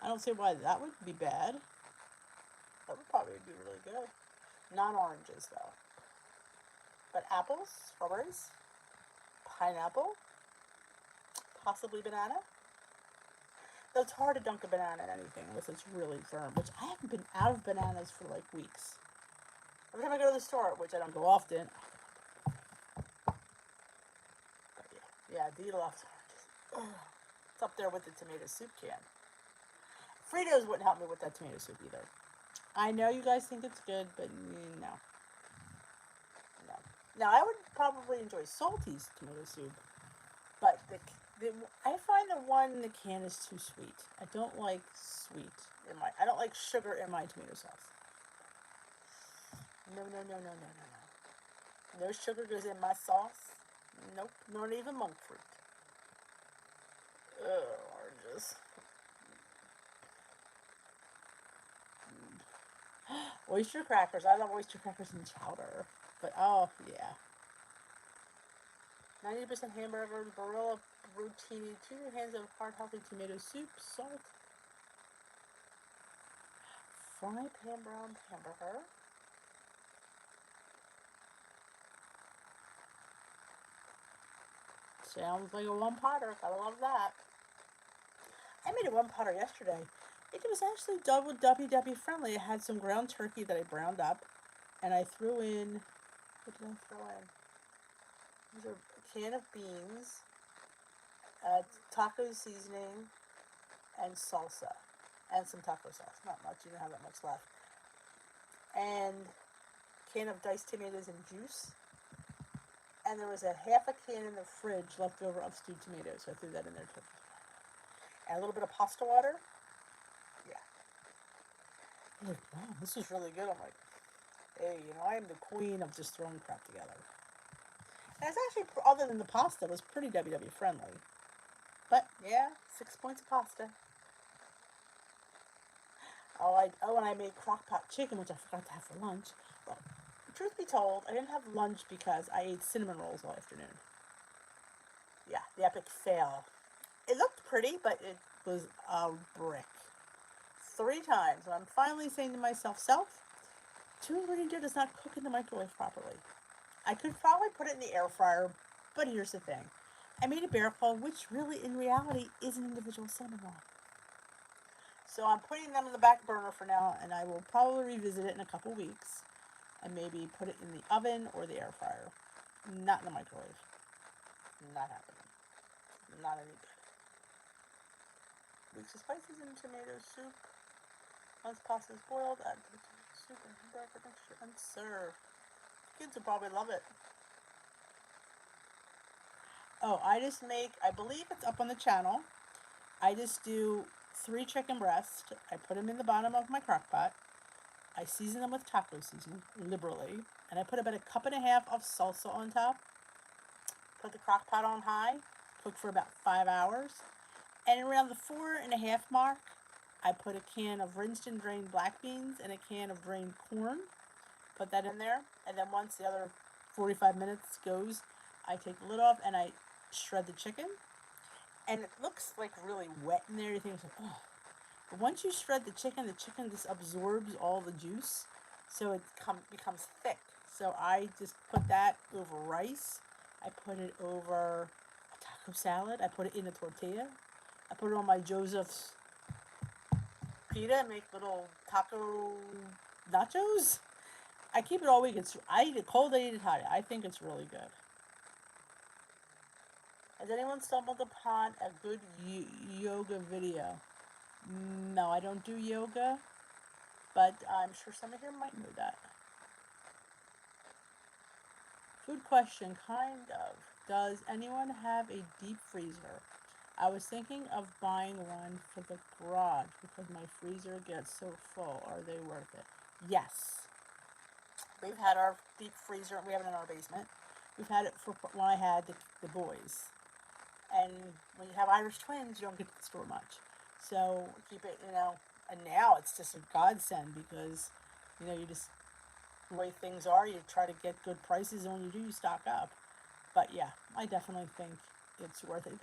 S1: I don't see why that would be bad. That would probably be really good. Non-oranges though. But apples, strawberries, pineapple, possibly banana. Though it's hard to dunk a banana in anything unless it's really firm, which I haven't been out of bananas for like weeks. Every time I go to the store, which I don't go often, yeah, Dee loves oranges. It's up there with the tomato soup can. Fritos wouldn't help me with that tomato soup either. I know you guys think it's good, but no. Now, I would probably enjoy Salty's tomato soup, but I find the one in the can is too sweet. I don't like sweet I don't like sugar in my tomato sauce. No. No sugar goes in my sauce. Nope, not even monk fruit. Ugh, oranges. Oyster crackers. I love oyster crackers and chowder. But oh yeah. 90% hamburger, Barilla rotini, 2 hands of hard healthy tomato soup, salt, fry pan brown hamburger. Sounds like a one-potter. Gotta love that. I made a one-potter yesterday. It was actually double WW friendly. It had some ground turkey that I browned up, and I threw in. What did I throw in? It was a can of beans, taco seasoning, and salsa, and some taco sauce. Not much. You don't have that much left. And can of diced tomatoes and juice. And there was a half a can in the fridge left over of stewed tomatoes, so I threw that in there too. And a little bit of pasta water. Yeah. I'm like, wow, this is really good. I'm like, hey, I am the queen of just throwing crap together. And it's actually, other than the pasta, was pretty WW friendly. But yeah, 6 points of pasta. And I made crock pot chicken, which I forgot to have for lunch. Well, truth be told, I didn't have lunch because I ate cinnamon rolls all afternoon. Yeah, the epic fail. It looked pretty, but it was a brick. 3 times. And I'm finally saying to myself, two ingredient dough does not cook in the microwave properly. I could probably put it in the air fryer, but here's the thing. I made a bear claw, which really, in reality, is an individual cinnamon roll. So I'm putting them in the back burner for now, and I will probably revisit it in a couple weeks and maybe put it in the oven or the air fryer. Not in the microwave. Not happening. Not any good. Weeks of spices and tomato soup. Once pasta is boiled, add to the soup and hamburger mixture and serve. Kids will probably love it. Oh, I believe it's up on the channel. I just do 3 chicken breasts. I put them in the bottom of my crock pot. I season them with taco seasoning liberally. And I put about 1.5 cups of salsa on top. Put the crock pot on high. Cook for about 5 hours. And around the 4.5 mark, I put a can of rinsed and drained black beans and a can of drained corn. Put that in there. And then once the other 45 minutes goes, I take the lid off and I shred the chicken. And it looks like really wet in there. You think, oh. But once you shred the chicken just absorbs all the juice. So it becomes thick. So I just put that over rice. I put it over a taco salad. I put it in a tortilla. I put it on my Joseph's pita and make little taco nachos. I keep it all week. I eat it cold, I eat it hot. I think it's really good. Has anyone stumbled upon a good yoga video? No, I don't do yoga, but I'm sure some of you might know that. Food question, kind of. Does anyone have a deep freezer? I was thinking of buying one for the garage because my freezer gets so full. Are they worth it? Yes. We've had our deep freezer. We have it in our basement. We've had it for when I had the boys. And when you have Irish twins, you don't get to the store much. So keep it, and now it's just a godsend because, you just, the way things are, you try to get good prices, and when you do, you stock up. But yeah, I definitely think it's worth it.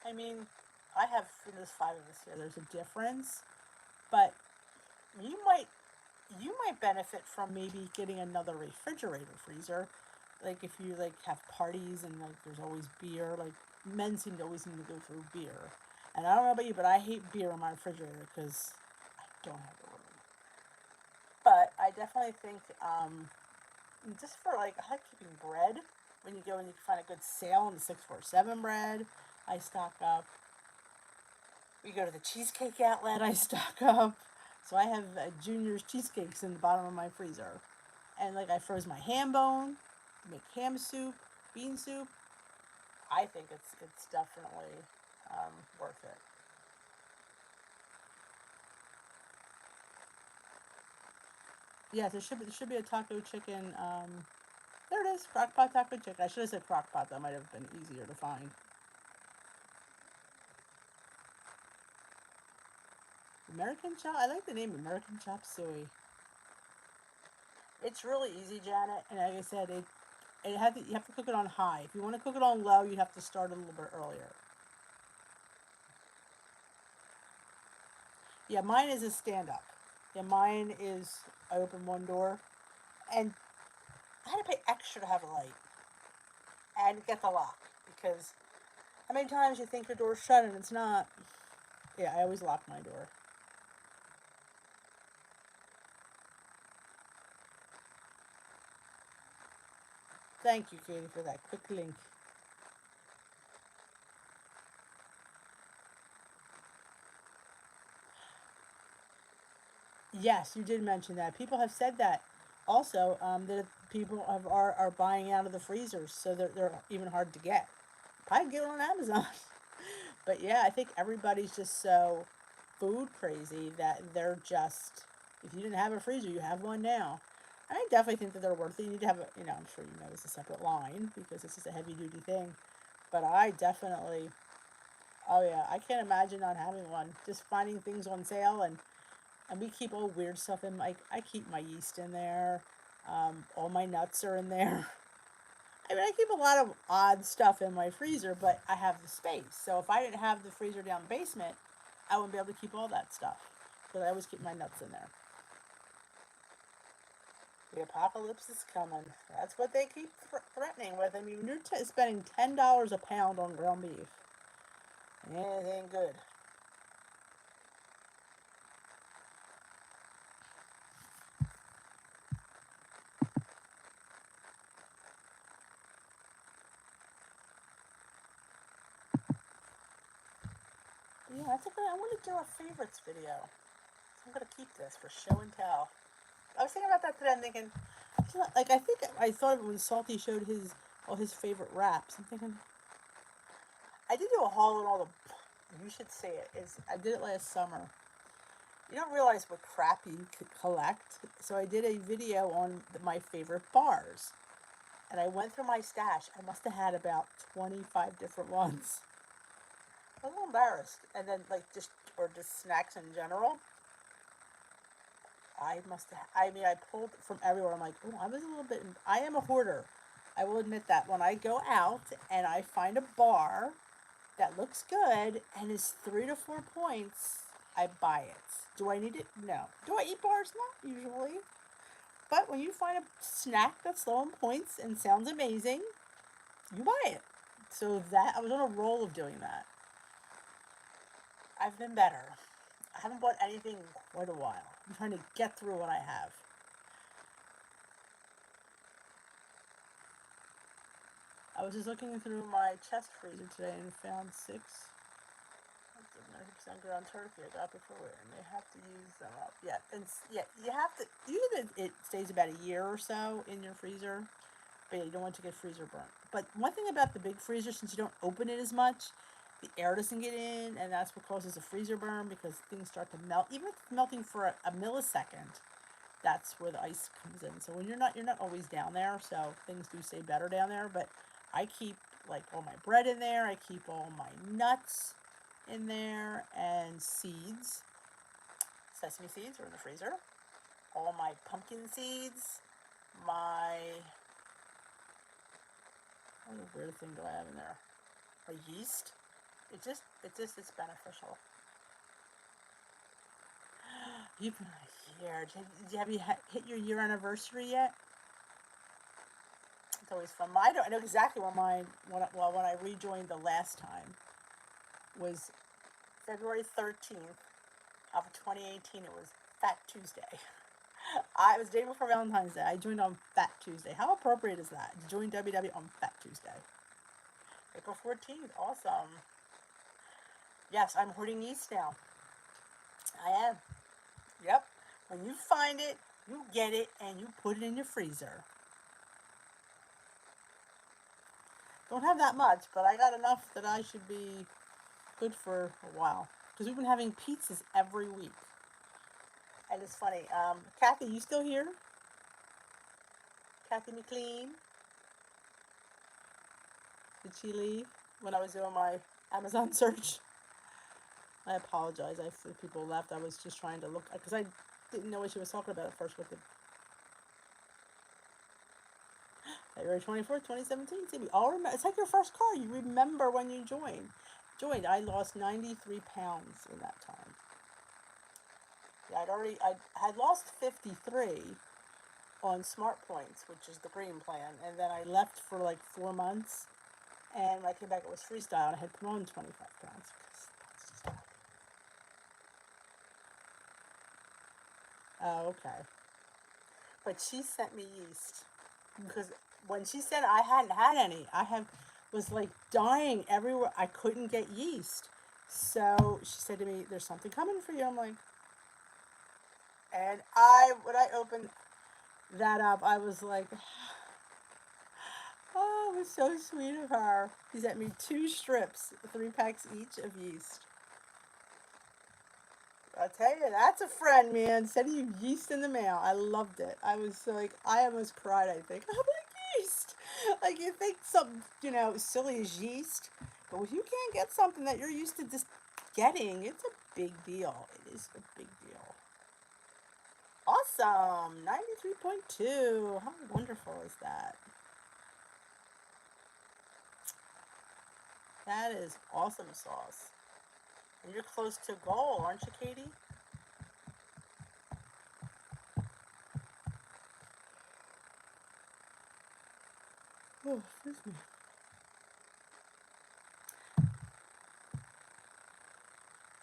S1: I have, there's 5 of us here, there's a difference, but you might benefit from maybe getting another refrigerator freezer. Like if you have parties and there's always beer, men seem to always need to go through beer. And I don't know about you, but I hate beer in my refrigerator because I don't have the room. But I definitely think, just for I like keeping bread. When you go and you can find a good sale on the 647 bread, I stock up. We go to the cheesecake outlet, I stock up. So I have Junior's cheesecakes in the bottom of my freezer. And I froze my ham bone, make ham soup, bean soup. I think it's definitely worth it. Yeah, there should be a taco chicken. There it is, crockpot taco chicken. I should have said crockpot. That might have been easier to find. American chop. I like the name American chop suey. It's really easy, Janet. And like I said, you have to cook it on high. If you want to cook it on low, you have to start a little bit earlier. Yeah, mine is a stand-up. Yeah, mine is, I open one door, and I had to pay extra to have a light and get the lock, because how many times you think your door's shut and it's not? Yeah, I always lock my door. Thank you, Katie, for that quick link. Yes, you did mention that. People have said that also, that people are buying out of the freezers, so they're even hard to get. Probably get it on Amazon. But yeah, I think everybody's just so food crazy that they're just, if you didn't have a freezer, you have one now. I definitely think that they're worth it. You need to have a, I'm sure you know it's a separate line because this is a heavy duty thing. But I definitely, oh yeah, I can't imagine not having one. Just finding things on sale, and we keep all weird stuff in. I keep my yeast in there. All my nuts are in there. I mean, I keep a lot of odd stuff in my freezer, but I have the space. So if I didn't have the freezer down the basement, I wouldn't be able to keep all that stuff. But I always keep my nuts in there. The apocalypse is coming. That's what they keep threatening with. I mean, when you're spending $10 a pound on ground beef, it ain't good. Yeah, that's a good. I want to do a favorites video. So I'm gonna keep this for show and tell. I was thinking about that today. I'm thinking, like, I think I thought of it when Salty showed his all his favorite wraps. I'm thinking, I did do a haul on all the. You should say it. Is I did it last summer. You don't realize what crap you could collect. So I did a video on my favorite bars, and I went through my stash. I must have had about 25 different ones. I was a little embarrassed, and then like just snacks in general. I must have. I mean, I pulled from everywhere. I'm like, oh, I was a little bit. I am a hoarder. I will admit that when I go out and I find a bar that looks good and is 3 to 4 points, I buy it. Do I need it? No. Do I eat bars? Not usually. But when you find a snack that's low in points and sounds amazing, you buy it. So that I was on a roll of doing that. I've been better. I haven't bought anything in quite a while. I'm trying to get through what I have. I was just looking through my chest freezer today and found 90% ground turkey I got before, and they have to use them up. Yeah, and yeah, you have to. Usually it stays about a year or so in your freezer, but you don't want to get freezer burnt. But one thing about the big freezer, since you don't open it as much, the air doesn't get in, and that's what causes a freezer burn because things start to melt. Even if it's melting for a millisecond, that's where the ice comes in. So when you're not always down there, so things do stay better down there. But I keep like all my bread in there. I keep all my nuts in there and seeds. Sesame seeds are in the freezer. All my pumpkin seeds. My what other weird thing do I have in there? My yeast. It's beneficial. You've been a year. Have you hit your year anniversary yet? It's always fun. I know exactly when when I rejoined the last time was February 13th of 2018. It was Fat Tuesday. It was the day before Valentine's Day. I joined on Fat Tuesday. How appropriate is that? To join WW on Fat Tuesday. April 14th. Awesome. Yes, I'm hoarding yeast now. I am. Yep. When you find it, you get it and you put it in your freezer. Don't have that much, but I got enough that I should be good for a while. Because we've been having pizzas every week. And it's funny. Kathy, you still here? Kathy McLean? Did she leave when I was doing my Amazon search? I apologize if people left. I was just trying to look, because I didn't know what she was talking about at first with the February 24th, 2017. See, we all remember. It's like your first car. You remember when you joined. I lost 93 pounds in that time. Yeah, I had lost 53 on Smart Points, which is the green plan, and then I left for like 4 months, and when I came back it was freestyle, and I had put on 25 pounds. Oh, okay. But she sent me yeast because when she said I hadn't had any, was like dying everywhere. I couldn't get yeast. So she said to me, "There's something coming for you." I'm like, And when I opened that up, I was like, oh, it was so sweet of her. She sent me 2 strips, 3 packs each of yeast. I'll tell you, that's a friend, man. Sending you yeast in the mail. I loved it. I was so, like, I almost cried, I think. I'm like, yeast! Like, you think something, silly as yeast. But if you can't get something that you're used to just getting, it's a big deal. It is a big deal. Awesome! 93.2. How wonderful is that? That is awesome sauce. And you're close to goal, aren't you, Katie? Oh, excuse me.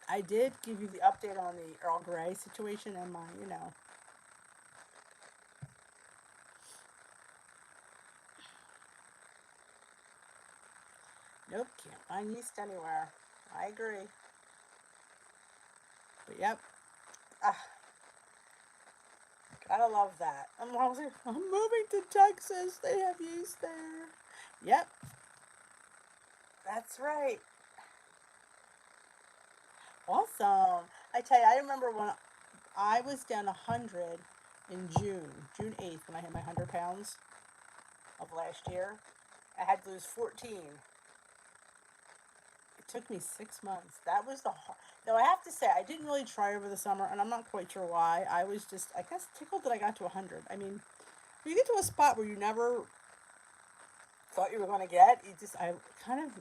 S1: I did give you the update on the Earl Grey situation and my. Nope, can't find yeast anywhere. I agree. But yep. Ah, gotta love that. I'm moving to Texas. They have yeast there. Yep, that's right. Awesome. I tell you, I remember when I was down 100 in June 8th, when I hit my 100 pounds of last year. I had to lose 14. It took me 6 months. That was the hard. Though I have to say, I didn't really try over the summer, and I'm not quite sure why. I was just, I guess, tickled that I got to 100. I mean, when you get to a spot where you never thought you were going to get, I kind of,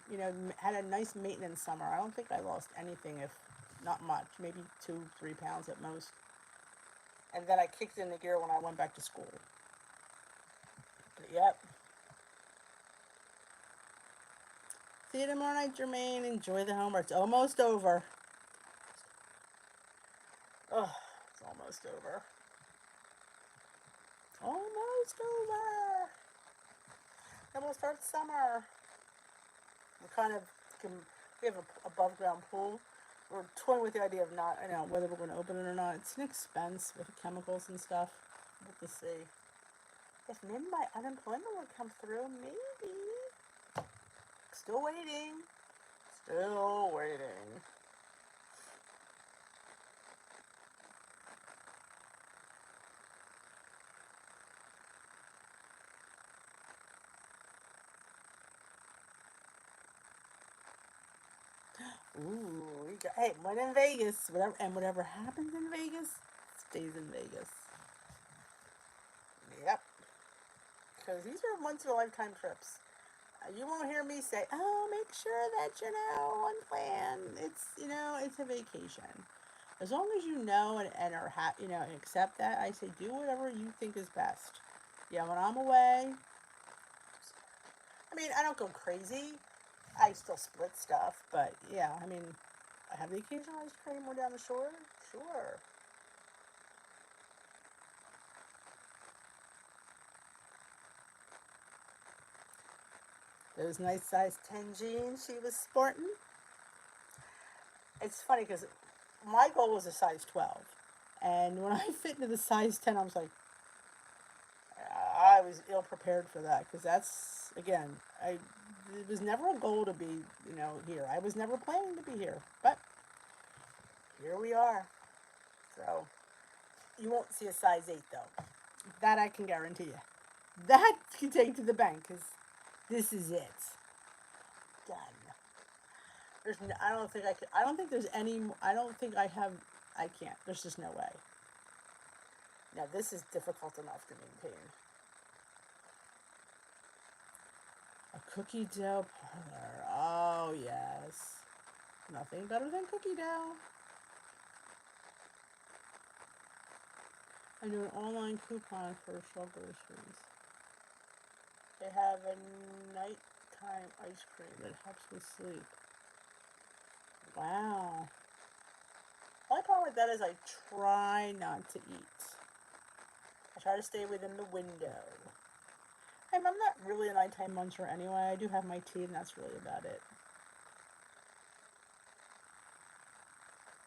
S1: had a nice maintenance summer. I don't think I lost anything, if not much, maybe 2, 3 pounds at most. And then I kicked into gear when I went back to school. But yep. See you tomorrow night, Jermaine. Enjoy the homework. It's almost over. Oh, it's almost over. Almost over. Then we'll start summer. We have an above ground pool. We're toying with the idea of not, whether we're going to open it or not. It's an expense with chemicals and stuff. We'll have to see. If maybe my unemployment would come through, maybe. Still waiting. Still waiting. Ooh, hey, when in Vegas, whatever happens in Vegas, stays in Vegas. Yep, because these are once in a lifetime trips. You won't hear me say, "Oh, make sure that on plan." It's a vacation. As long as you know and are and accept that, I say do whatever you think is best. Yeah, when I'm away, I mean, I don't go crazy. I still split stuff, but yeah, I mean, I have the occasional ice cream. We're down the shore, sure. Those nice size 10 jeans she was sporting. It's funny because my goal was a size 12. And when I fit into the size 10, I was like, I was ill prepared for that because it was never a goal to be, here. I was never planning to be here. But here we are. So you won't see a size 8 though. That I can guarantee you. That you take to the bank because this is it. Done. I don't think I could. I don't think there's any. I don't think I have. I can't. There's just no way. Now this is difficult enough to maintain. A cookie dough parlor. Oh yes. Nothing better than cookie dough. I do an online coupon for Shaw Groceries. They have a nighttime ice cream that helps me sleep. Wow. The only problem with that is I try not to eat. I try to stay within the window. I'm not really a nighttime muncher anyway. I do have my tea, and that's really about it.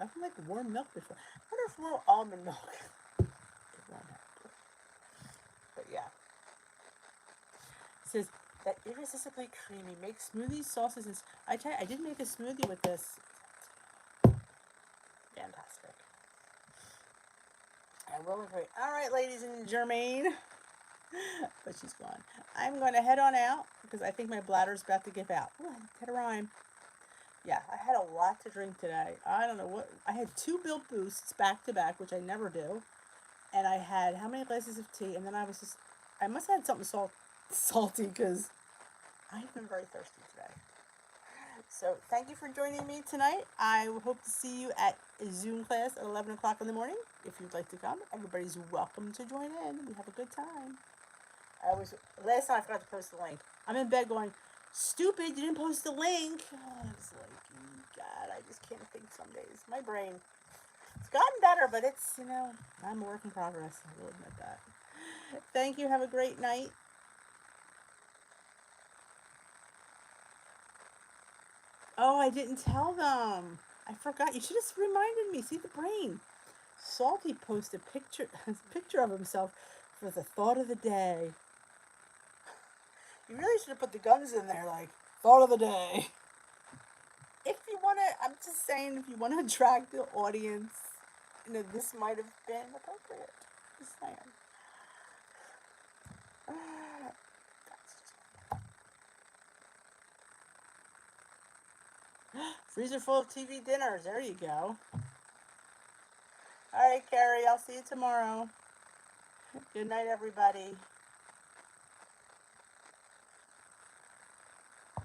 S1: I've had like warm milk before. I wonder if warm almond milk. says that irresistibly creamy. Make smoothies, sauces, and I tell you, I did make a smoothie with this. Fantastic. I will agree. All right, ladies and Germaine. But she's gone. I'm going to head on out because I think my bladder's about to give out. Ooh, I had a rhyme. Yeah, I had a lot to drink today. I don't know what. I had 2 Built Boosts back to back, which I never do. And I had how many glasses of tea? And then I was just. I must have had something salty because I've been very thirsty today. So thank you for joining me tonight. I hope to see you at a Zoom class at 11 o'clock in the morning. If you'd like to come, everybody's welcome to join in. We have a good time. Last night I forgot to post the link. I'm in bed going, stupid, you didn't post the link. Oh, I was like, God, I just can't think some days. My brain, it's gotten better, but it's, I'm a work in progress. I will admit that. Thank you. Have a great night. Oh, I didn't tell them. I forgot. You should have reminded me. See the brain. Salty posted a picture of himself for the thought of the day. You really should have put the guns in there, like, thought of the day. If you want to, I'm just saying, if you want to attract the audience, this might have been appropriate. Just saying. Freezer full of TV dinners. There you go. All right, Carrie, I'll see you tomorrow. Good night, everybody.